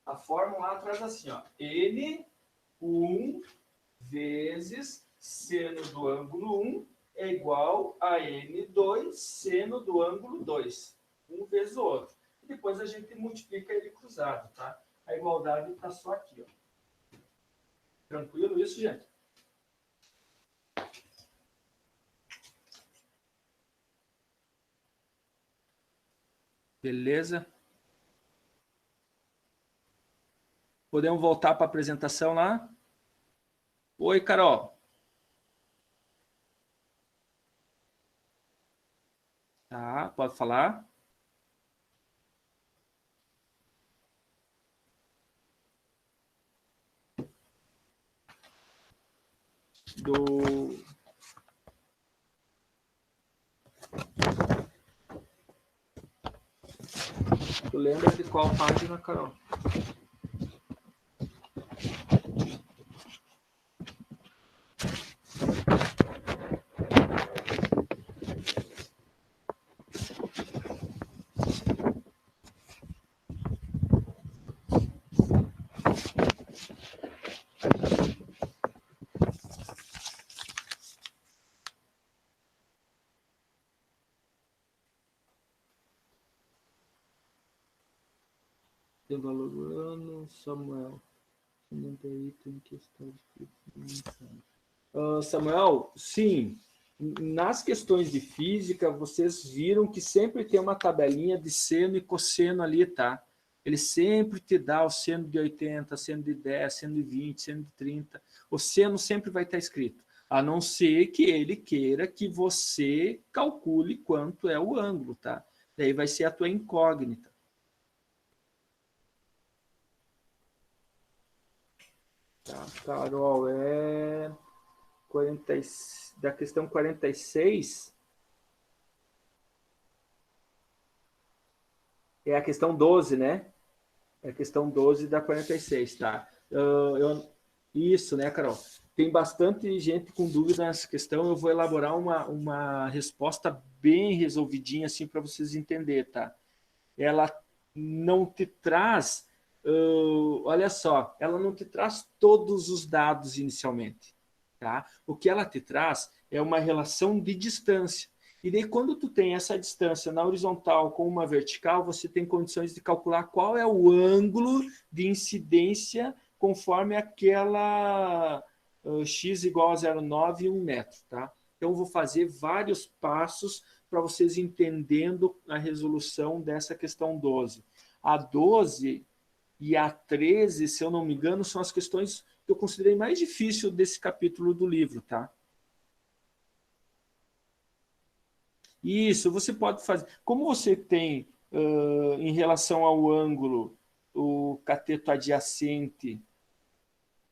A fórmula lá traz assim, ó. N1 vezes seno do ângulo 1 é igual a N2 seno do ângulo 2. Um vezes o outro. E depois a gente multiplica ele cruzado, tá? A igualdade está só aqui, ó. Tranquilo isso, gente? Beleza? Podemos voltar para a apresentação lá? Oi, Carol. Tá, pode falar? Tu lembra de qual página, Carol? Tem valor do ano, Samuel. Tem que estar Samuel, sim. Nas questões de física, vocês viram que sempre tem uma tabelinha de seno e cosseno ali, tá? Ele sempre te dá o seno de 80, seno de 10, seno de 20, seno de 30. O seno sempre vai estar escrito, a não ser que ele queira que você calcule quanto é o ângulo, tá? Daí vai ser a tua incógnita. Tá, Carol, da questão 46 é a questão 12, né? É a questão 12 da 46, tá? Isso, né, Carol? Tem bastante gente com dúvida nessa questão. Eu vou elaborar uma resposta bem resolvidinha, assim, para vocês entenderem, tá? Ela não te traz, olha só, ela não te traz todos os dados inicialmente, tá? O que ela te traz é uma relação de distância. E daí, quando tu tem essa distância na horizontal com uma vertical, você tem condições de calcular qual é o ângulo de incidência conforme aquela x igual a 0,9 e 1 metro, tá? Então, eu vou fazer vários passos para vocês entendendo a resolução dessa questão 12. A 12 e a 13, se eu não me engano, são as questões que eu considerei mais difíceis desse capítulo do livro, tá? Isso, você pode fazer. Como você tem, em relação ao ângulo, o cateto adjacente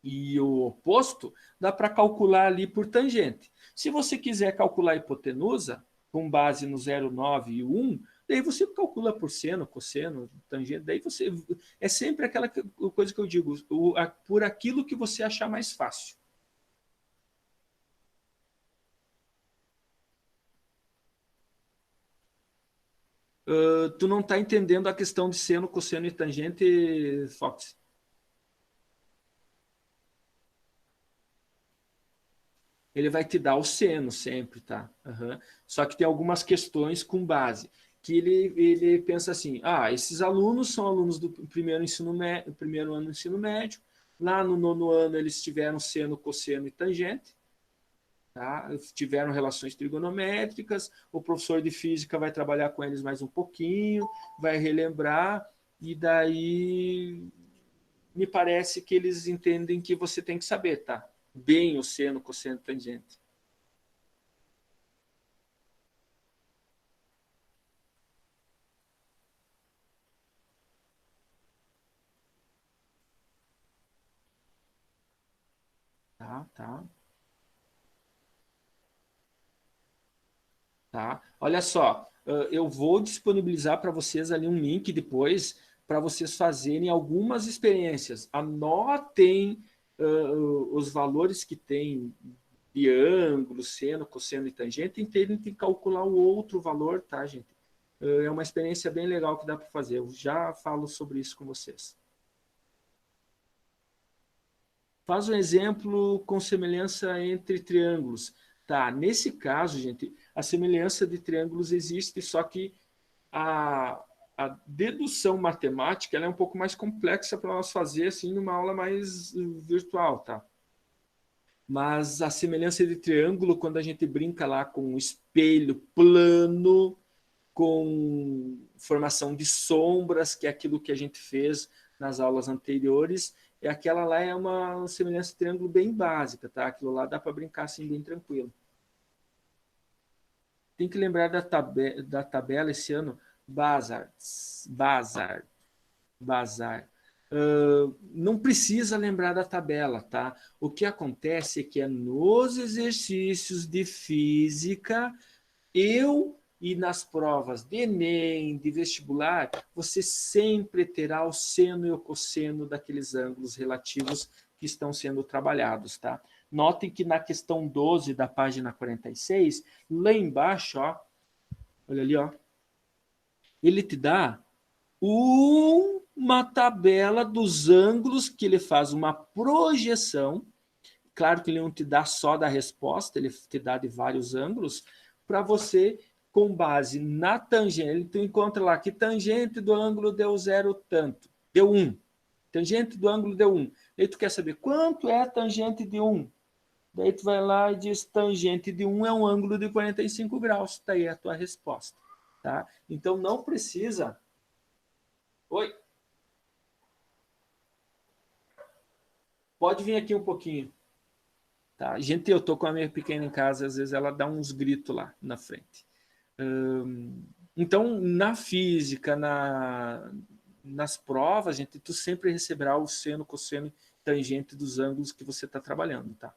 e o oposto, dá para calcular ali por tangente. Se você quiser calcular a hipotenusa, com base no 0,9 e 1, daí você calcula por seno, cosseno, tangente, daí você... É sempre aquela coisa que eu digo, por aquilo que você achar mais fácil. Tu não está entendendo a questão de seno, cosseno e tangente, Fox? Ele vai te dar o seno sempre, tá? Uhum. Só que tem algumas questões com base, que ele pensa assim, esses alunos são alunos do primeiro ano do ensino médio, lá no 9º ano eles tiveram seno, cosseno e tangente, tá? Tiveram relações trigonométricas, o professor de física vai trabalhar com eles mais um pouquinho, vai relembrar, e daí me parece que eles entendem que você tem que saber, tá? Bem o seno, cosseno, tangente. Tá, tá, tá. Olha só, eu vou disponibilizar para vocês ali um link depois para vocês fazerem algumas experiências. Anotem os valores que tem de ângulo, seno, cosseno e tangente, e tentem calcular o outro valor, tá, gente? É uma experiência bem legal que dá para fazer. Eu já falo sobre isso com vocês. Faz um exemplo com semelhança entre triângulos. Tá, nesse caso, gente, a semelhança de triângulos existe, só que a, a dedução matemática ela é um pouco mais complexa para nós fazer assim numa aula mais virtual, tá? Mas a semelhança de triângulo, quando a gente brinca lá com um espelho plano, com formação de sombras, que é aquilo que a gente fez nas aulas anteriores, aquela lá é uma semelhança de triângulo bem básica, tá? Aquilo lá dá para brincar assim bem tranquilo. Tem que lembrar da tabela esse ano, Bazar. Não precisa lembrar da tabela, tá? O que acontece é que é nos exercícios de física, e nas provas de Enem, de vestibular, você sempre terá o seno e o cosseno daqueles ângulos relativos que estão sendo trabalhados, tá? Notem que na questão 12 da página 46, lá embaixo, ó, olha ali, ó, ele te dá uma tabela dos ângulos que ele faz uma projeção. Claro que ele não te dá só da resposta, ele te dá de vários ângulos, para você, com base na tangente, tu encontra lá que tangente do ângulo deu 0 tanto, deu 1. Tangente do ângulo deu 1. Aí tu quer saber quanto é a tangente de 1. Daí tu vai lá e diz tangente de 1 é um ângulo de 45 graus. Está aí a tua resposta. Tá? Então não precisa... Oi? Pode vir aqui um pouquinho. Tá? Gente, eu tô com a minha pequena em casa, às vezes ela dá uns gritos lá na frente. Então, na física, nas provas, gente, tu sempre receberá o seno, cosseno, tangente dos ângulos que você está trabalhando, tá?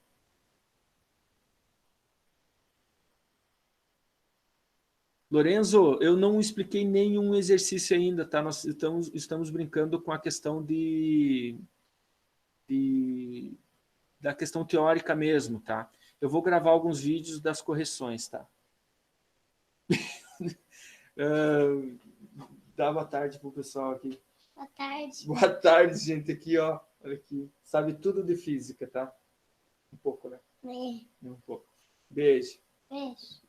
Lorenzo, eu não expliquei nenhum exercício ainda, tá? Nós estamos brincando com a questão da questão teórica mesmo, tá? Eu vou gravar alguns vídeos das correções, tá? Dá boa tarde pro pessoal aqui. Boa tarde. Boa tarde, gente. Aqui, ó. Olha aqui. Sabe tudo de física, tá? Um pouco, né? Um pouco. Beijo. Beijo.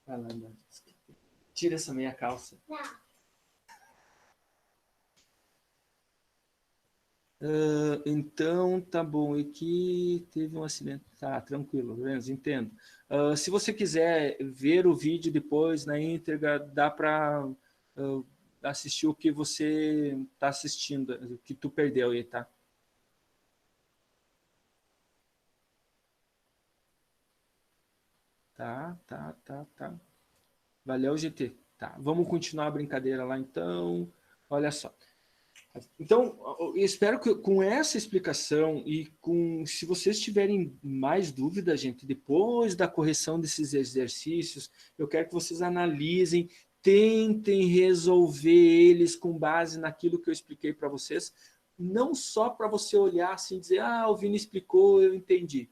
Vai lá, Nath. Tira essa meia calça. Não. Então, tá bom. Aqui teve um acidente. Tá, tranquilo, Lorenzo, entendo. Se você quiser ver o vídeo depois na íntegra, dá para assistir o que você está assistindo, o que tu perdeu aí, tá? Tá. Valeu, GT. Tá, vamos continuar a brincadeira lá, então. Olha só. Então, eu espero que com essa explicação e se vocês tiverem mais dúvidas, gente, depois da correção desses exercícios, eu quero que vocês analisem, tentem resolver eles com base naquilo que eu expliquei para vocês, não só para você olhar assim e dizer, o Vini explicou, eu entendi.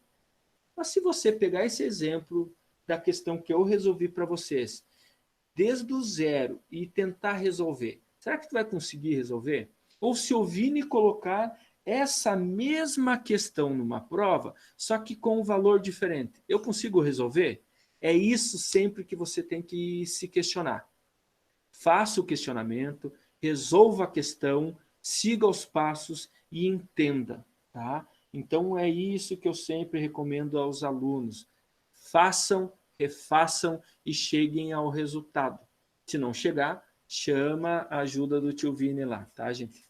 Mas se você pegar esse exemplo da questão que eu resolvi para vocês, desde o zero e tentar resolver, será que tu vai conseguir resolver? Ou se o Vini colocar essa mesma questão numa prova, só que com um valor diferente, eu consigo resolver? É isso sempre que você tem que se questionar. Faça o questionamento, resolva a questão, siga os passos e entenda, tá? Então é isso que eu sempre recomendo aos alunos. Façam, refaçam e cheguem ao resultado. Se não chegar, chama a ajuda do tio Vini lá, tá, gente?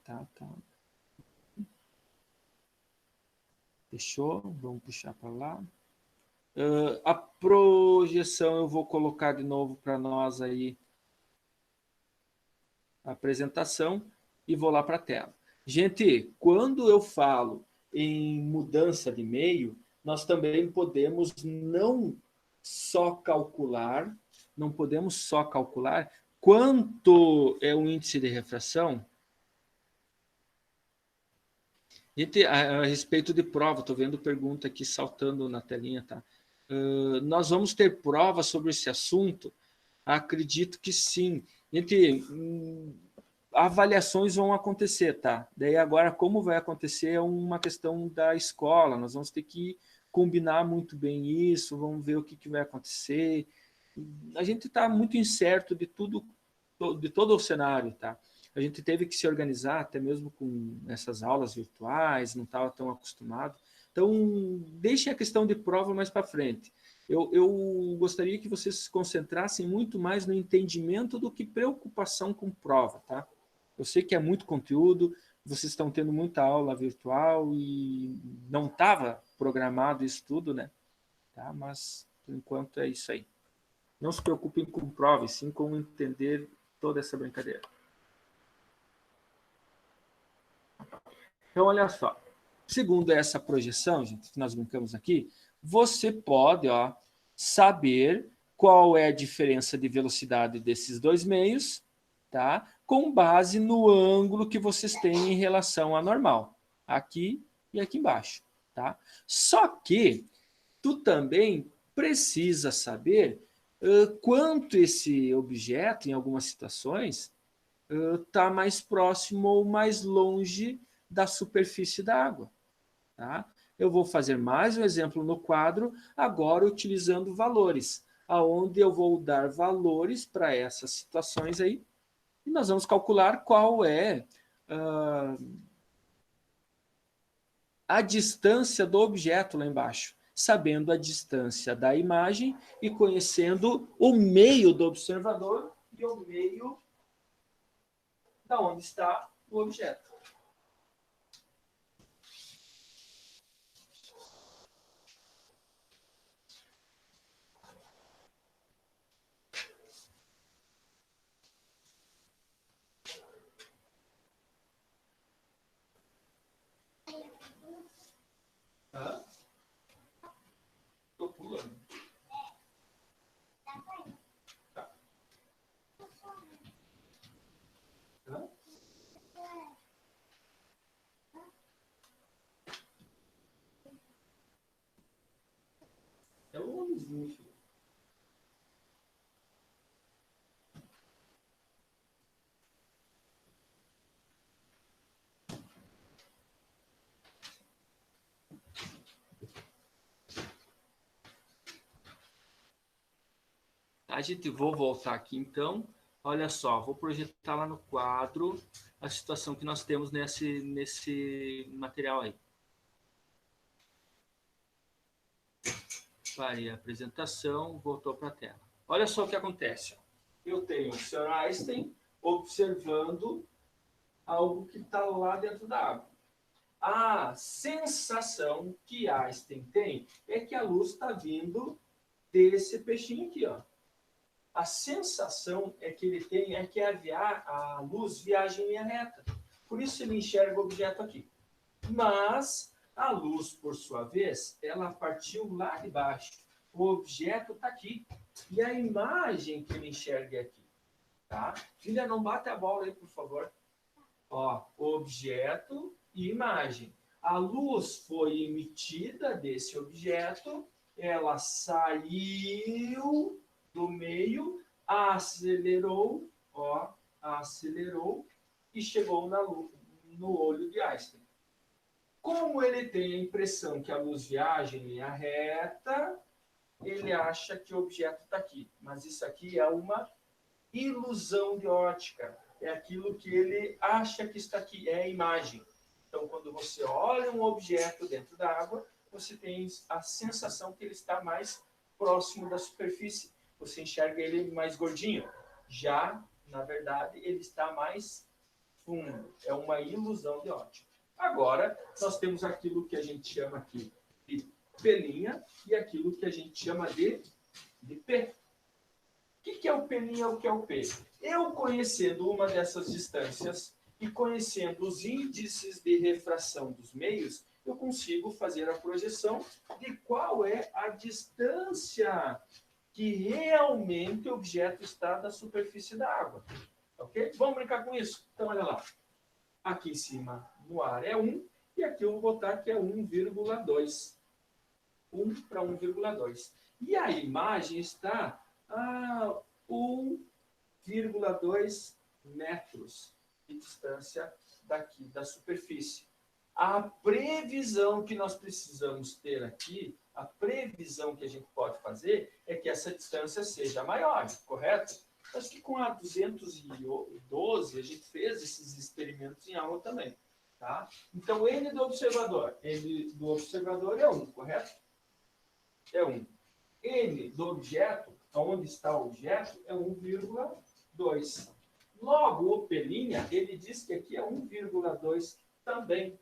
Tá. Fechou? Vamos puxar para lá. A projeção eu vou colocar de novo para nós aí a apresentação e vou lá para a tela. Gente, quando eu falo em mudança de meio, nós também podemos não podemos só calcular quanto é o índice de refração. Gente, a respeito de prova, estou vendo pergunta aqui saltando na telinha, tá? Nós vamos ter prova sobre esse assunto? Acredito que sim. Gente, avaliações vão acontecer, tá? Daí agora, como vai acontecer é uma questão da escola, nós vamos ter que combinar muito bem isso, vamos ver o que vai acontecer. A gente está muito incerto de tudo, de todo o cenário, tá? A gente teve que se organizar, até mesmo com essas aulas virtuais, não estava tão acostumado. Então, deixem a questão de prova mais para frente. Eu gostaria que vocês se concentrassem muito mais no entendimento do que preocupação com prova, tá? Eu sei que é muito conteúdo, vocês estão tendo muita aula virtual e não estava programado isso tudo, né? Tá? Mas, por enquanto, é isso aí. Não se preocupem com prova, e sim com entender toda essa brincadeira. Então, olha só. Segundo essa projeção, gente, que nós brincamos aqui, você pode saber qual é a diferença de velocidade desses dois meios, tá? Com base no ângulo que vocês têm em relação à normal, aqui e aqui embaixo. Tá? Só que tu também precisa saber quanto esse objeto, em algumas situações, está mais próximo ou mais longe da superfície da água. Tá? Eu vou fazer mais um exemplo no quadro, agora utilizando valores, aonde eu vou dar valores para essas situações aí, e nós vamos calcular qual é a distância do objeto lá embaixo, sabendo a distância da imagem e conhecendo o meio do observador e o meio da onde está o objeto. igualzinho, filho. A gente vou voltar aqui, então. Olha só, vou projetar lá no quadro a situação que nós temos nesse material aí. Parei a apresentação, voltou para a tela. Olha só o que acontece. Eu tenho o Sr. Einstein observando algo que está lá dentro da água. A sensação que Einstein tem é que a luz está vindo desse peixinho aqui, ó. A sensação que ele tem é que a luz viaja em linha reta. Por isso ele enxerga o objeto aqui. Mas a luz, por sua vez, ela partiu lá de baixo. O objeto está aqui. E a imagem que ele enxerga é aqui. Tá? Filha, não bate a bola aí, por favor. Ó, objeto e imagem. A luz foi emitida desse objeto, ela saiu do meio, acelerou e chegou no olho de Einstein. Como ele tem a impressão que a luz viaja em linha reta, ele acha que o objeto está aqui. Mas isso aqui é uma ilusão de ótica. É aquilo que ele acha que está aqui, é a imagem. Então, quando você olha um objeto dentro da água, você tem a sensação que ele está mais próximo da superfície. Você enxerga ele mais gordinho. Já, na verdade, ele está mais fundo. É uma ilusão de ótica. Agora, nós temos aquilo que a gente chama aqui de pelinha e aquilo que a gente chama de P. O que é o pelinha e o que é o P? Eu conhecendo uma dessas distâncias e conhecendo os índices de refração dos meios, eu consigo fazer a projeção de qual é a distância que realmente o objeto está da superfície da água. Ok? Vamos brincar com isso? Então, olha lá. Aqui em cima, no ar, é 1, e aqui eu vou botar que é 1,2. 1 para 1,2. E a imagem está a 1,2 metros de distância daqui, da superfície. A previsão que nós precisamos ter aqui, a previsão que a gente pode fazer é que essa distância seja maior, correto? Acho que com a 212 a gente fez esses experimentos em aula também. Tá? Então, N do observador é 1, correto? É 1. N do objeto, onde está o objeto, é 1,2. Logo, o pelinha, ele diz que aqui é 1,2 também.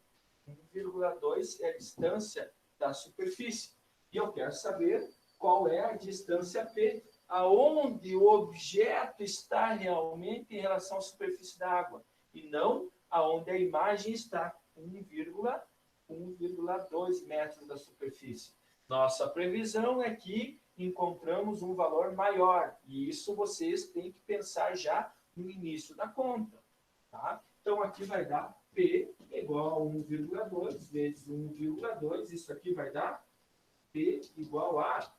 1,2 é a distância da superfície. E eu quero saber qual é a distância P, aonde o objeto está realmente em relação à superfície da água, e não aonde a imagem está, 1,2 metros da superfície. Nossa previsão é que encontramos um valor maior, e isso vocês têm que pensar já no início da conta. Tá? Então, aqui vai dar P igual a 1,2 vezes 1,2, isso aqui vai dar P igual a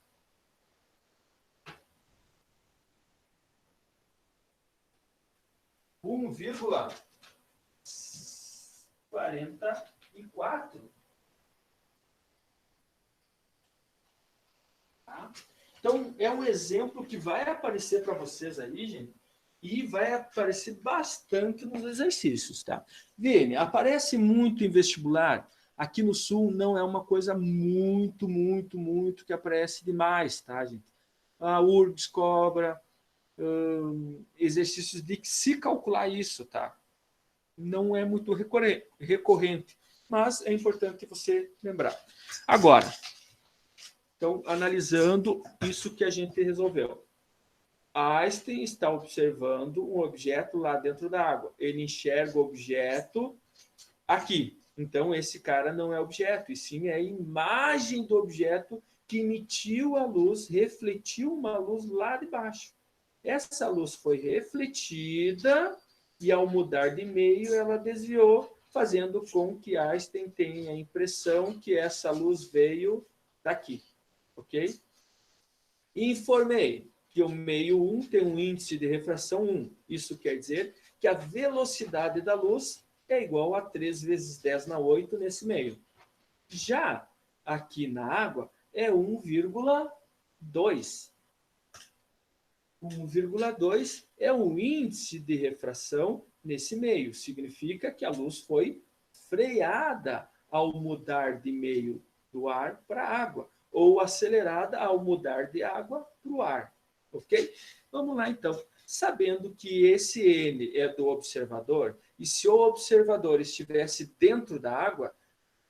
1,44. Tá? Então, é um exemplo que vai aparecer para vocês aí, gente, e vai aparecer bastante nos exercícios, tá? Vini, aparece muito em vestibular. Aqui no Sul não é uma coisa muito que aparece demais, tá, gente? A URGS cobra, exercícios de se calcular isso, tá? Não é muito recorrente, mas é importante você lembrar. Agora, então, analisando isso que a gente resolveu. Einstein está observando um objeto lá dentro da água. Ele enxerga o objeto aqui. Então, esse cara não é objeto, e sim é a imagem do objeto que emitiu a luz, refletiu uma luz lá de baixo. Essa luz foi refletida e, ao mudar de meio, ela desviou, fazendo com que Einstein tenha a impressão que essa luz veio daqui. Ok? Informei que o meio 1 tem um índice de refração 1. Isso quer dizer que a velocidade da luz é igual a 3 vezes 10 na 8 nesse meio. Já aqui na água é 1,2. 1,2 é o índice de refração nesse meio. Significa que a luz foi freada ao mudar de meio do ar para a água, ou acelerada ao mudar de água para o ar. Ok? Vamos lá, então. Sabendo que esse N é do observador, e se o observador estivesse dentro da água,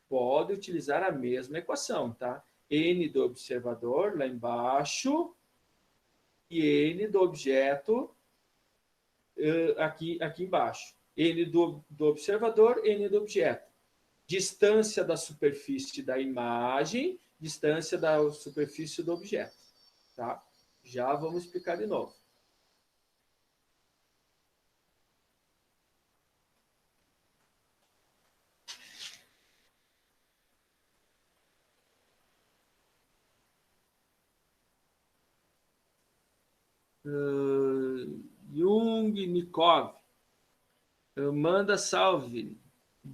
pode utilizar a mesma equação, tá? N do observador lá embaixo e N do objeto aqui embaixo. N do observador, N do objeto. Distância da superfície da imagem, distância da superfície do objeto. Tá? Já vamos explicar de novo. Jung Nikov. Manda salve.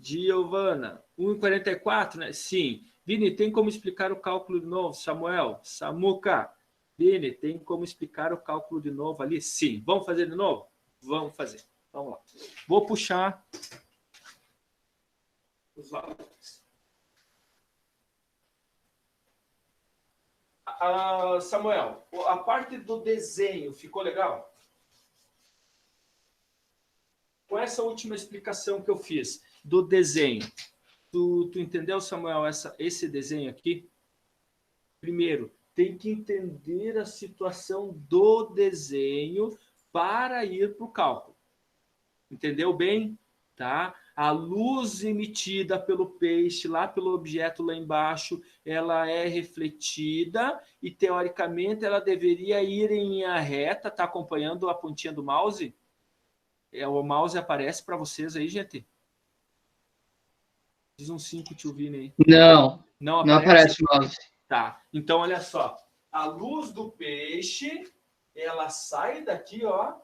Giovana. 1,44, né? Sim. Vini, tem como explicar o cálculo de novo? Samuel. Samuca. Vini, tem como explicar o cálculo de novo ali? Sim. Vamos fazer de novo? Vamos fazer. Vamos lá. Vou puxar os valores. Samuel, a parte do desenho ficou legal? Com essa última explicação que eu fiz do desenho, tu entendeu, Samuel, esse desenho aqui? Primeiro, tem que entender a situação do desenho para ir para o cálculo. Entendeu bem? Tá? A luz emitida pelo peixe, lá pelo objeto lá embaixo, ela é refletida e, teoricamente, ela deveria ir em linha reta. Está acompanhando a pontinha do mouse? O mouse aparece para vocês aí, gente? Diz um 5, tio Vini aí. Não aparece o mouse. Tá. Então, olha só. A luz do peixe, ela sai daqui, ó.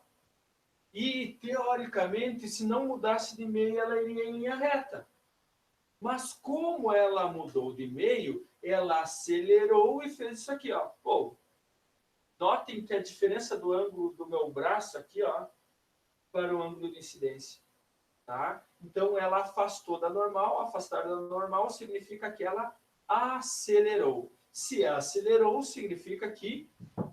E, teoricamente, se não mudasse de meio, ela iria em linha reta. Mas como ela mudou de meio, ela acelerou e fez isso aqui, ó. Pô, notem que a diferença do ângulo do meu braço aqui, ó, para o ângulo de incidência. Tá? Então, ela afastou da normal. Afastar da normal significa que ela acelerou. Se acelerou, significa que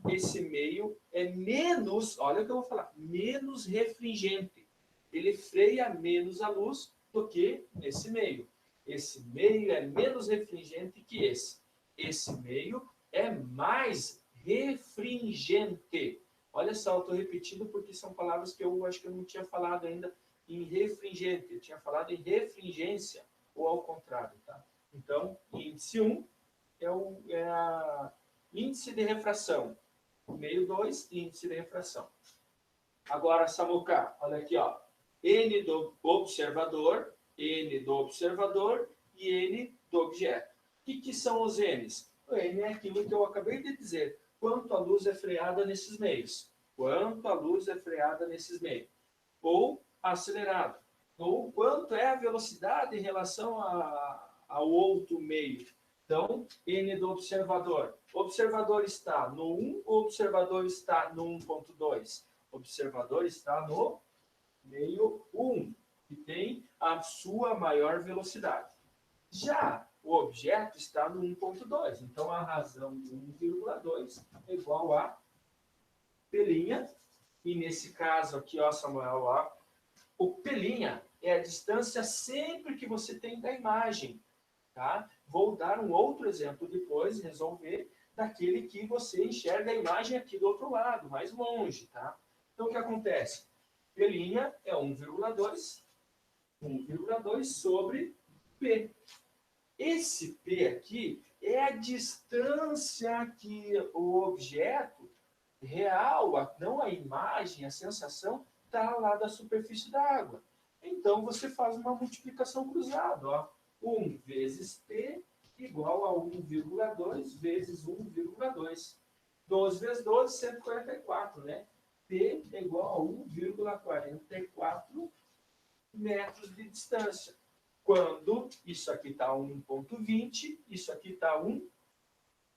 esse meio é menos, olha o que eu vou falar, menos refringente. Ele freia menos a luz do que esse meio. Esse meio é menos refringente que esse. Esse meio é mais refringente. Olha só, eu estou repetindo porque são palavras que eu acho que eu não tinha falado ainda em refringente. Eu tinha falado em refringência, ou ao contrário. Tá? Então, índice 1 é a índice de refração. Meio 2, índice de refração. Agora, Samuca, olha aqui, ó. N do observador e N do objeto. O que são os N's? O N é aquilo que eu acabei de dizer. Quanto a luz é freada nesses meios. Quanto a luz é freada nesses meios. Ou acelerado. Ou quanto é a velocidade em relação ao outro meio. Então, N do observador. O observador está no 1 ou o observador está no 1.2? O observador está no meio 1, que tem a sua maior velocidade. Já o objeto está no 1.2. Então, a razão de 1,2 é igual a P'. E nesse caso aqui, ó, Samuel, ó, o P' é a distância sempre que você tem da imagem. Tá? Vou dar um outro exemplo depois, resolver, daquele que você enxerga a imagem aqui do outro lado, mais longe. Tá? Então, o que acontece? P' é 1,2 sobre P. Esse P aqui é a distância que o objeto real, não a imagem, a sensação, está lá da superfície da água. Então, você faz uma multiplicação cruzada. Ó. 1 vezes P igual a 1,2 vezes 1,2. 12 vezes 12, 144, né? P é igual a 1,44 metros de distância. Quando isso aqui está 1,20, isso aqui está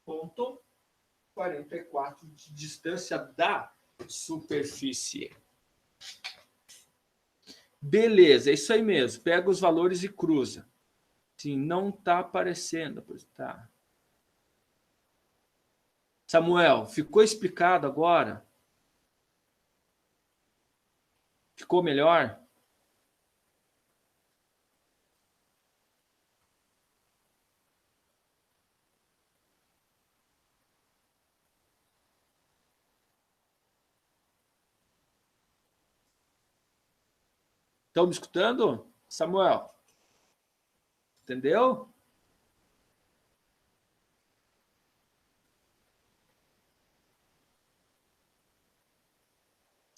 1,44 de distância da superfície. Beleza, é isso aí mesmo. Pega os valores e cruza. Sim, não está aparecendo. Pois tá. Samuel, ficou explicado agora? Ficou melhor? Estão me escutando? Samuel? Entendeu?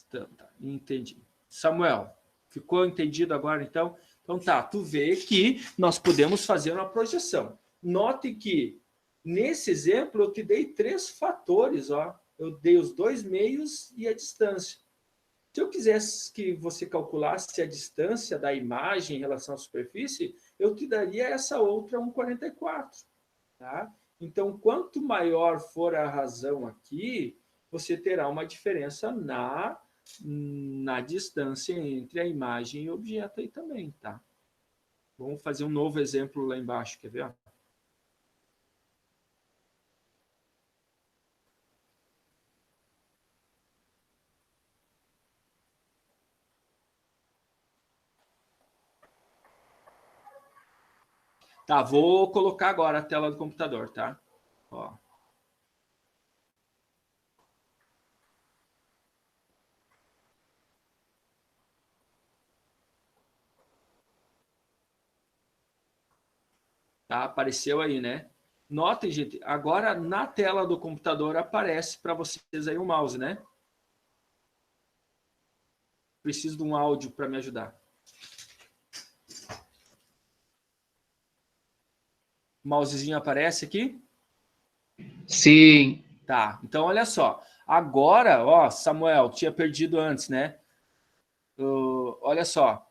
Então, tá, entendi. Samuel, ficou entendido agora, então? Então tá, tu vê que nós podemos fazer uma projeção. Note que, nesse exemplo, eu te dei 3 fatores, ó. Eu dei os 2 meios e a distância. Se eu quisesse que você calculasse a distância da imagem em relação à superfície, eu te daria essa outra 1,44. Tá? Então, quanto maior for a razão aqui, você terá uma diferença na distância entre a imagem e o objeto aí também. Tá? Vamos fazer um novo exemplo lá embaixo, quer ver? Tá, vou colocar agora a tela do computador, tá? Ó. Tá, apareceu aí, né? Notem, gente, agora na tela do computador aparece para vocês aí o mouse, né? Preciso de um áudio para me ajudar. O mousezinho aparece aqui? Sim. Tá, então olha só. Agora, ó, Samuel, tinha perdido antes, né? Olha só.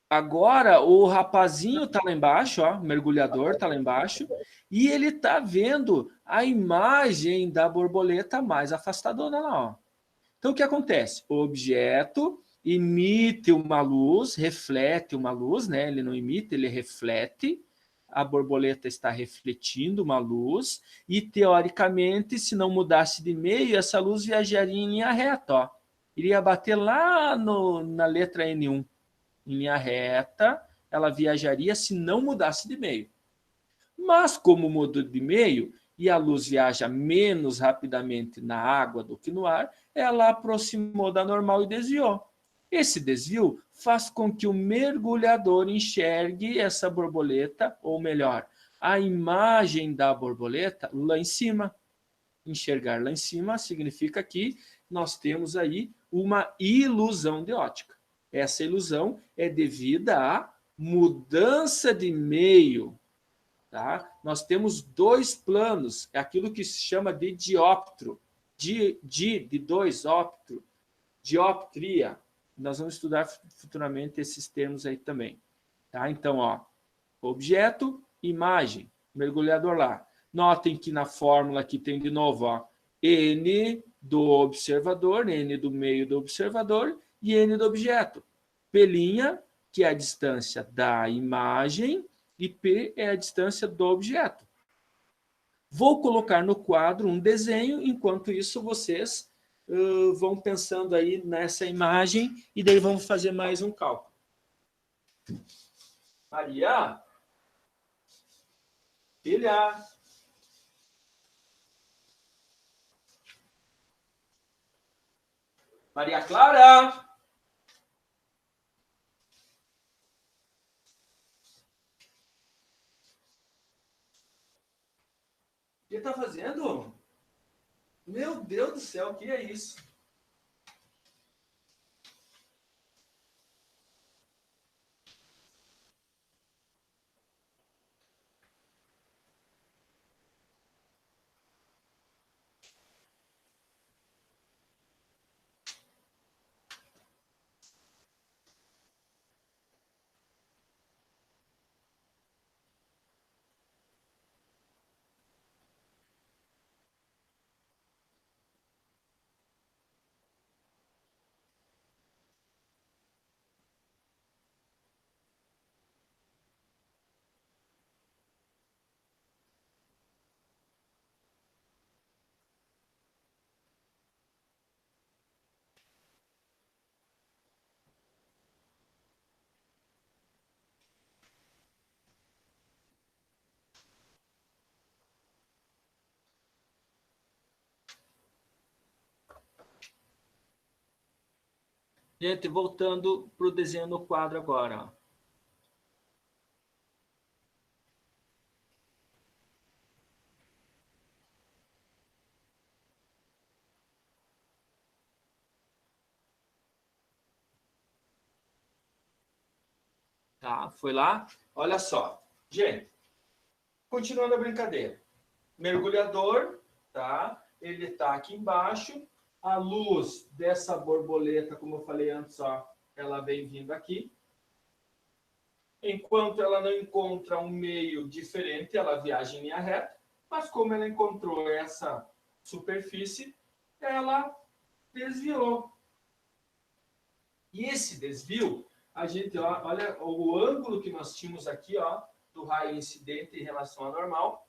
Agora o rapazinho tá lá embaixo, ó, o mergulhador tá lá embaixo, e ele tá vendo a imagem da borboleta mais afastadona lá, ó. Então o que acontece? O objeto emite uma luz, reflete uma luz, né? Ele não emite, ele reflete. A borboleta está refletindo uma luz e, teoricamente, se não mudasse de meio, essa luz viajaria em linha reta, ó. Iria bater lá na letra N1. Em linha reta, ela viajaria se não mudasse de meio. Mas, como mudou de meio e a luz viaja menos rapidamente na água do que no ar, ela aproximou da normal e desviou. Esse desvio faz com que o mergulhador enxergue essa borboleta, ou melhor, a imagem da borboleta lá em cima. Enxergar lá em cima significa que nós temos aí uma ilusão de ótica. Essa ilusão é devida à mudança de meio. Tá? Nós temos 2 planos, é aquilo que se chama de dióptro, de 2 óptro, dioptria. Nós vamos estudar futuramente esses termos aí também. Tá? Então, ó, objeto, imagem, mergulhador lá. Notem que na fórmula aqui tem de novo, ó, N do observador, N do meio do observador e N do objeto. P', que é a distância da imagem, e P é a distância do objeto. Vou colocar no quadro um desenho, enquanto isso vocês vão pensando aí nessa imagem e daí vamos fazer mais um cálculo. Maria? Filha? Maria Clara? O que está fazendo? Meu Deus do céu, o que é isso? Gente, voltando para o desenho no quadro agora. Ó. Tá, foi lá? Olha só. Gente, continuando a brincadeira. Mergulhador, tá? Ele está aqui embaixo. A luz dessa borboleta, como eu falei antes, ó, ela vem vindo aqui. Enquanto ela não encontra um meio diferente, ela viaja em linha reta. Mas como ela encontrou essa superfície, ela desviou. E esse desvio, a gente olha o ângulo que nós tínhamos aqui, ó, do raio incidente em relação ao normal,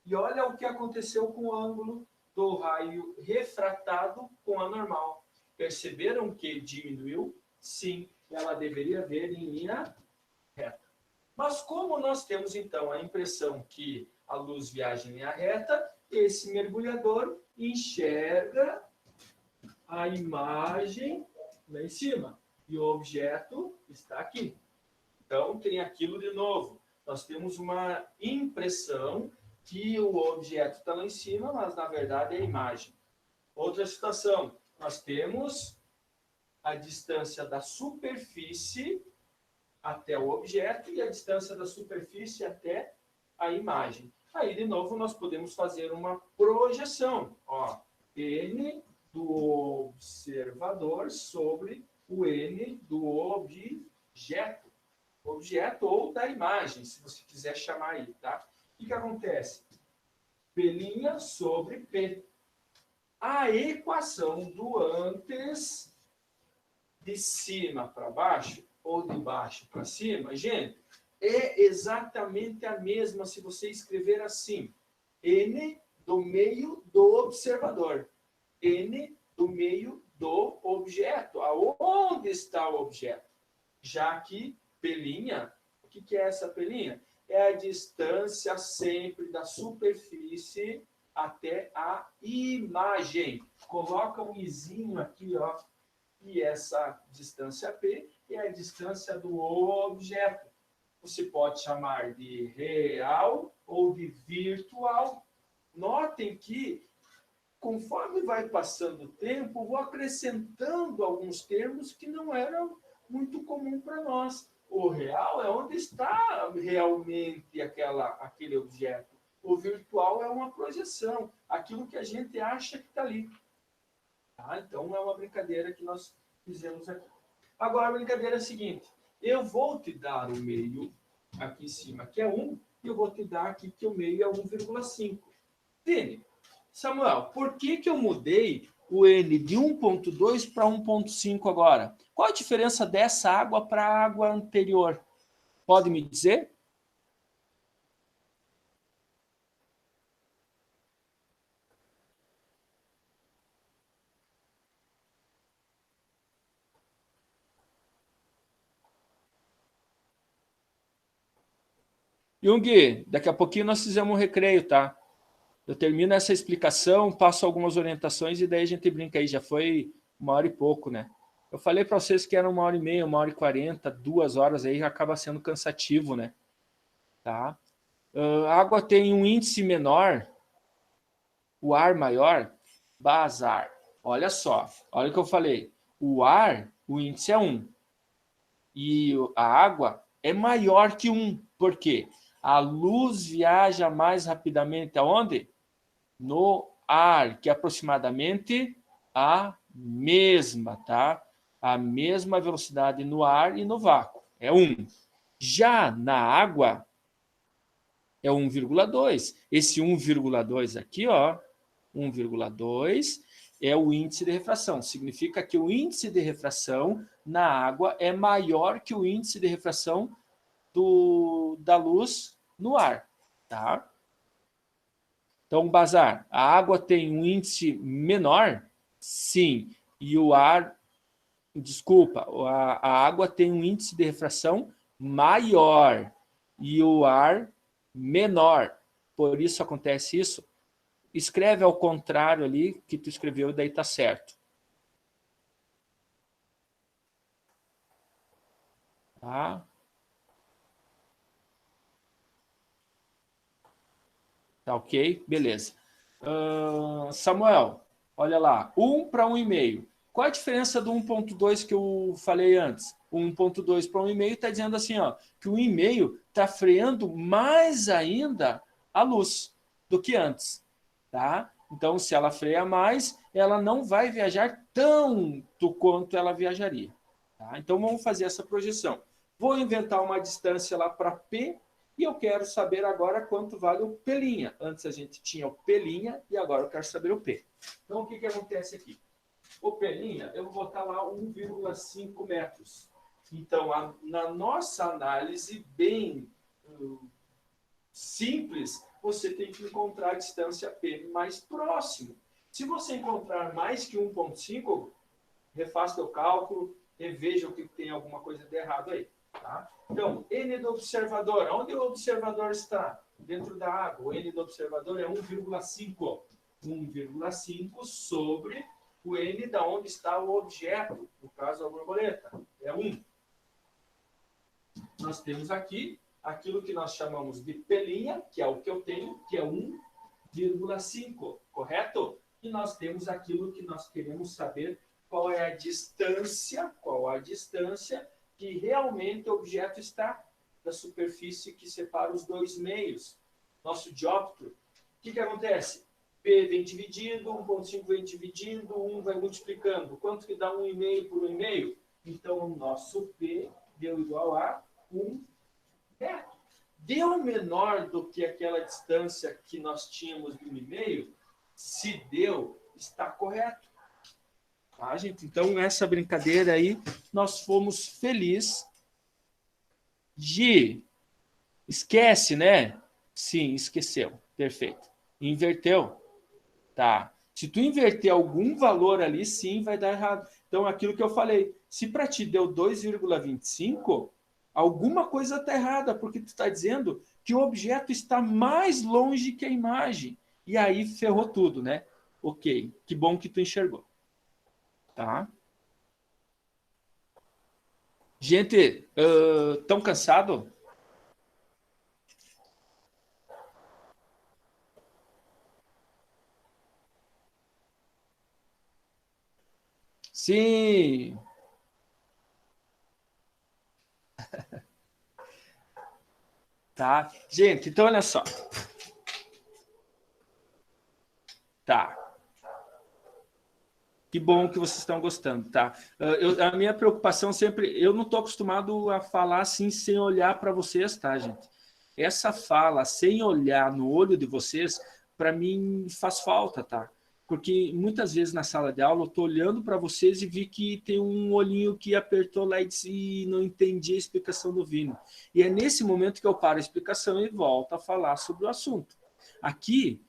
e olha o que aconteceu com o ângulo do raio refratado com a normal. Perceberam que diminuiu? Sim, ela deveria ver em linha reta. Mas como nós temos, então, a impressão que a luz viaja em linha reta, esse mergulhador enxerga a imagem lá em cima. E o objeto está aqui. Então, tem aquilo de novo. Nós temos uma impressão que o objeto está lá em cima, mas, na verdade, é a imagem. Outra situação. Nós temos a distância da superfície até o objeto e a distância da superfície até a imagem. Aí, de novo, nós podemos fazer uma projeção. Ó, N do observador sobre o N do objeto. Objeto ou da imagem, se você quiser chamar aí, tá? O que acontece? P' sobre P. A equação do antes de cima para baixo ou de baixo para cima, gente, é exatamente a mesma se você escrever assim. N do meio do observador. N do meio do objeto. Aonde está o objeto? Já que P', o que é essa P'? É a distância sempre da superfície até a imagem. Coloca um izinho aqui, ó. E essa distância P é a distância do objeto. Você pode chamar de real ou de virtual. Notem que, conforme vai passando o tempo, vou acrescentando alguns termos que não eram muito comum para nós. O real é onde está realmente aquele objeto. O virtual é uma projeção, aquilo que a gente acha que está ali. Tá? Então, é uma brincadeira que nós fizemos aqui. Agora, a brincadeira é a seguinte. Eu vou te dar o meio aqui em cima, que é 1, e eu vou te dar aqui que o meio é 1,5. Entende? Samuel, por que eu mudei o N de 1,2 para 1,5 agora? Qual a diferença dessa água para a água anterior? Pode me dizer? Jung, daqui a pouquinho nós fizemos um recreio, tá? Eu termino essa explicação, passo algumas orientações e daí a gente brinca aí. Já foi 1h e pouco, né? Eu falei para vocês que era 1h30, 1h40, 2 horas aí, acaba sendo cansativo, né? Tá? A água tem um índice menor, o ar maior, bazar. Olha só, olha o que eu falei. O ar, o índice é 1. E a água é maior que 1. Por quê? A luz viaja mais rapidamente aonde? No ar, que é aproximadamente a mesma, tá? A mesma velocidade no ar e no vácuo. É 1. Já na água, é 1,2. Esse 1,2 aqui, ó, 1,2 é o índice de refração. Significa que o índice de refração na água é maior que o índice de refração da luz no ar, tá? Então, Bazar, a água tem um índice menor? Sim. E o ar, desculpa, a água tem um índice de refração maior e o ar menor. Por isso acontece isso. Escreve ao contrário ali que tu escreveu e daí tá certo. Tá? Tá ok? Beleza. Samuel, olha lá. 1 para 1,5. Qual a diferença do 1.2 que eu falei antes? O 1.2 para 1,5 está dizendo assim, ó, que o 1,5 está freando mais ainda a luz do que antes. Tá? Então, se ela freia mais, ela não vai viajar tanto quanto ela viajaria. Tá? Então, vamos fazer essa projeção. Vou inventar uma distância lá para P e eu quero saber agora quanto vale o P'. Antes a gente tinha o P' e agora eu quero saber o P. Então, o que acontece aqui? O P', eu vou botar lá 1,5 metros. Então, na nossa análise bem simples, você tem que encontrar a distância P mais próximo. Se você encontrar mais que 1,5, refaça o cálculo, reveja o que tem alguma coisa de errado aí. Tá? Então, N do observador. Onde o observador está? Dentro da água. O N do observador é 1,5. 1,5 sobre o N da onde está o objeto, no caso a borboleta. É 1. Nós temos aqui aquilo que nós chamamos de P', que é o que eu tenho, que é 1,5, correto? E nós temos aquilo que nós queremos saber qual é a distância que realmente o objeto está da superfície que separa os dois meios. Nosso dióptro. O que acontece? P vem dividindo, 1,5 vem dividindo, 1 vai multiplicando. Quanto que dá 1,5 por 1,5? Então, o nosso P deu igual a 1 metro. Deu menor do que aquela distância que nós tínhamos de 1,5? Se deu, está correto. Tá, gente? Então, essa brincadeira aí, nós fomos felizes de... Esquece, né? Sim, esqueceu. Perfeito. Inverteu. Tá. Se tu inverter algum valor ali, sim, vai dar errado. Então, aquilo que eu falei, se para ti deu 2,25, alguma coisa está errada, porque tu está dizendo que o objeto está mais longe que a imagem. E aí ferrou tudo, né? Ok, que bom que tu enxergou. Tá? Gente, tão cansado? Sim. Tá. Gente, então olha só. Tá. Que bom que vocês estão gostando, tá? A minha preocupação sempre... Eu não estou acostumado a falar assim sem olhar para vocês, tá, gente? Essa fala sem olhar no olho de vocês, para mim, faz falta, tá? Porque muitas vezes na sala de aula eu estou olhando para vocês e vi que tem um olhinho que apertou lá e não entendi a explicação do Vini. E é nesse momento que eu paro a explicação e volto a falar sobre o assunto. Aqui,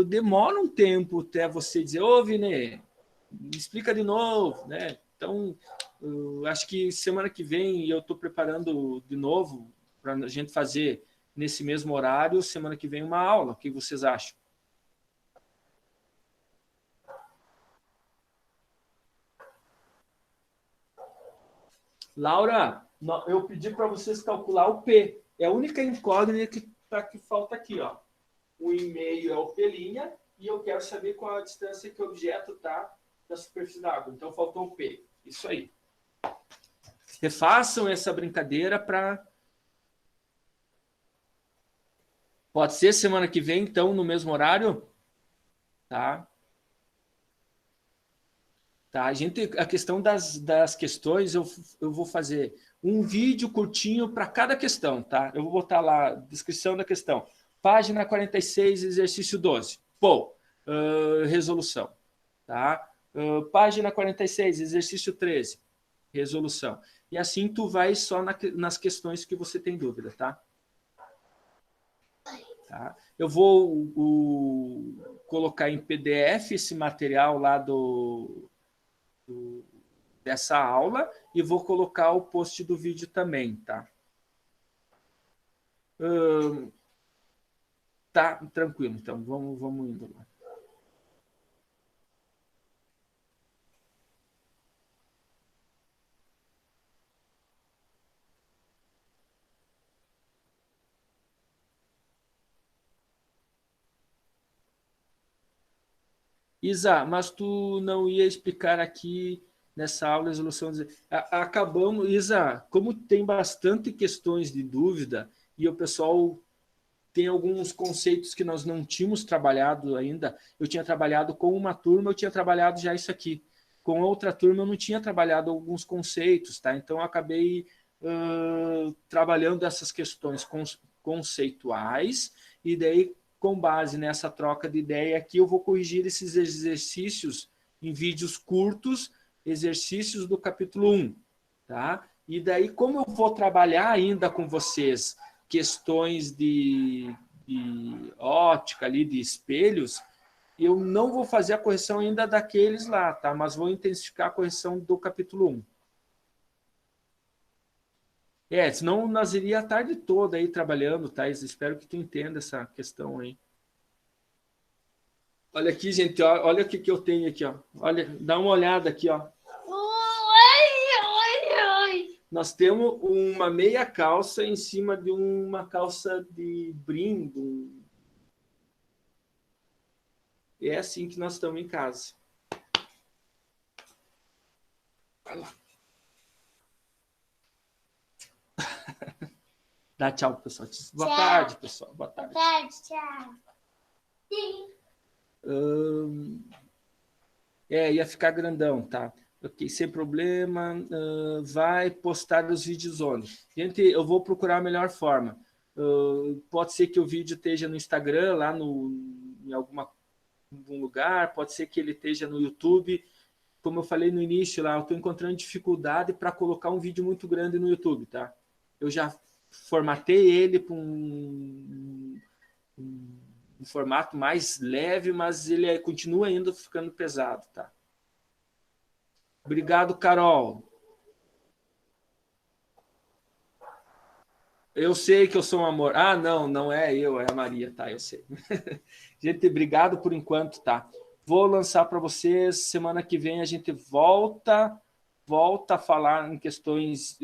demora um tempo até você dizer, ô, Vini, me explica de novo, né? Então, acho que semana que vem eu estou preparando de novo para a gente fazer nesse mesmo horário, semana que vem uma aula. O que vocês acham? Laura, eu pedi para vocês calcular o P. É a única incógnita que falta aqui, ó. O e-mail é o P' e eu quero saber qual a distância que o objeto está da superfície da água. Então, faltou o P. Isso aí. Refaçam essa brincadeira para... Pode ser semana que vem, então, no mesmo horário? Tá? Tá, a questão das questões, eu vou fazer um vídeo curtinho para cada questão, tá? Eu vou botar lá, descrição da questão. Página 46, exercício 12. Pô, resolução. Tá? Página 46, exercício 13. Resolução. E assim tu vai só nas questões que você tem dúvida, tá? Tá? Eu vou colocar em PDF esse material lá dessa aula e vou colocar o post do vídeo também, tá? Tá, tranquilo, então vamos indo lá. Isa, mas tu não ia explicar aqui nessa aula a resolução... Acabamos, Isa, como tem bastante questões de dúvida e o pessoal tem alguns conceitos que nós não tínhamos trabalhado ainda, eu tinha trabalhado com uma turma, eu tinha trabalhado já isso aqui. Com outra turma, eu não tinha trabalhado alguns conceitos, tá? Então, eu acabei trabalhando essas questões conceituais e daí, com base nessa troca de ideia aqui, eu vou corrigir esses exercícios em vídeos curtos, exercícios do capítulo 1, tá? E daí, como eu vou trabalhar ainda com vocês questões de ótica ali, de espelhos, eu não vou fazer a correção ainda daqueles lá, tá? Mas vou intensificar a correção do capítulo 1. Senão nós iríamos a tarde toda aí trabalhando, tá? Espero que tu entenda essa questão aí. Olha aqui, gente, ó, olha o que eu tenho aqui, ó. Olha, dá uma olhada aqui, ó. Nós temos uma meia calça em cima de uma calça de brim. É assim que nós estamos em casa. Vai lá. Dá tchau, pessoal. Boa tarde, pessoal. Boa tarde. Boa tarde, tchau. Sim. Ia ficar grandão, tá? Ok, sem problema. Vai postar os vídeos onde? Gente, eu vou procurar a melhor forma. Pode ser que o vídeo esteja no Instagram, lá em algum lugar, pode ser que ele esteja no YouTube. Como eu falei no início lá, eu estou encontrando dificuldade para colocar um vídeo muito grande no YouTube, tá? Eu já formatei ele para um formato mais leve, mas ele continua ainda ficando pesado, tá? Obrigado, Carol. Eu sei que eu sou um amor. Ah, não é eu, é a Maria, tá? Eu sei. Gente, obrigado por enquanto, tá? Vou lançar para vocês. Semana que vem a gente volta a falar em questões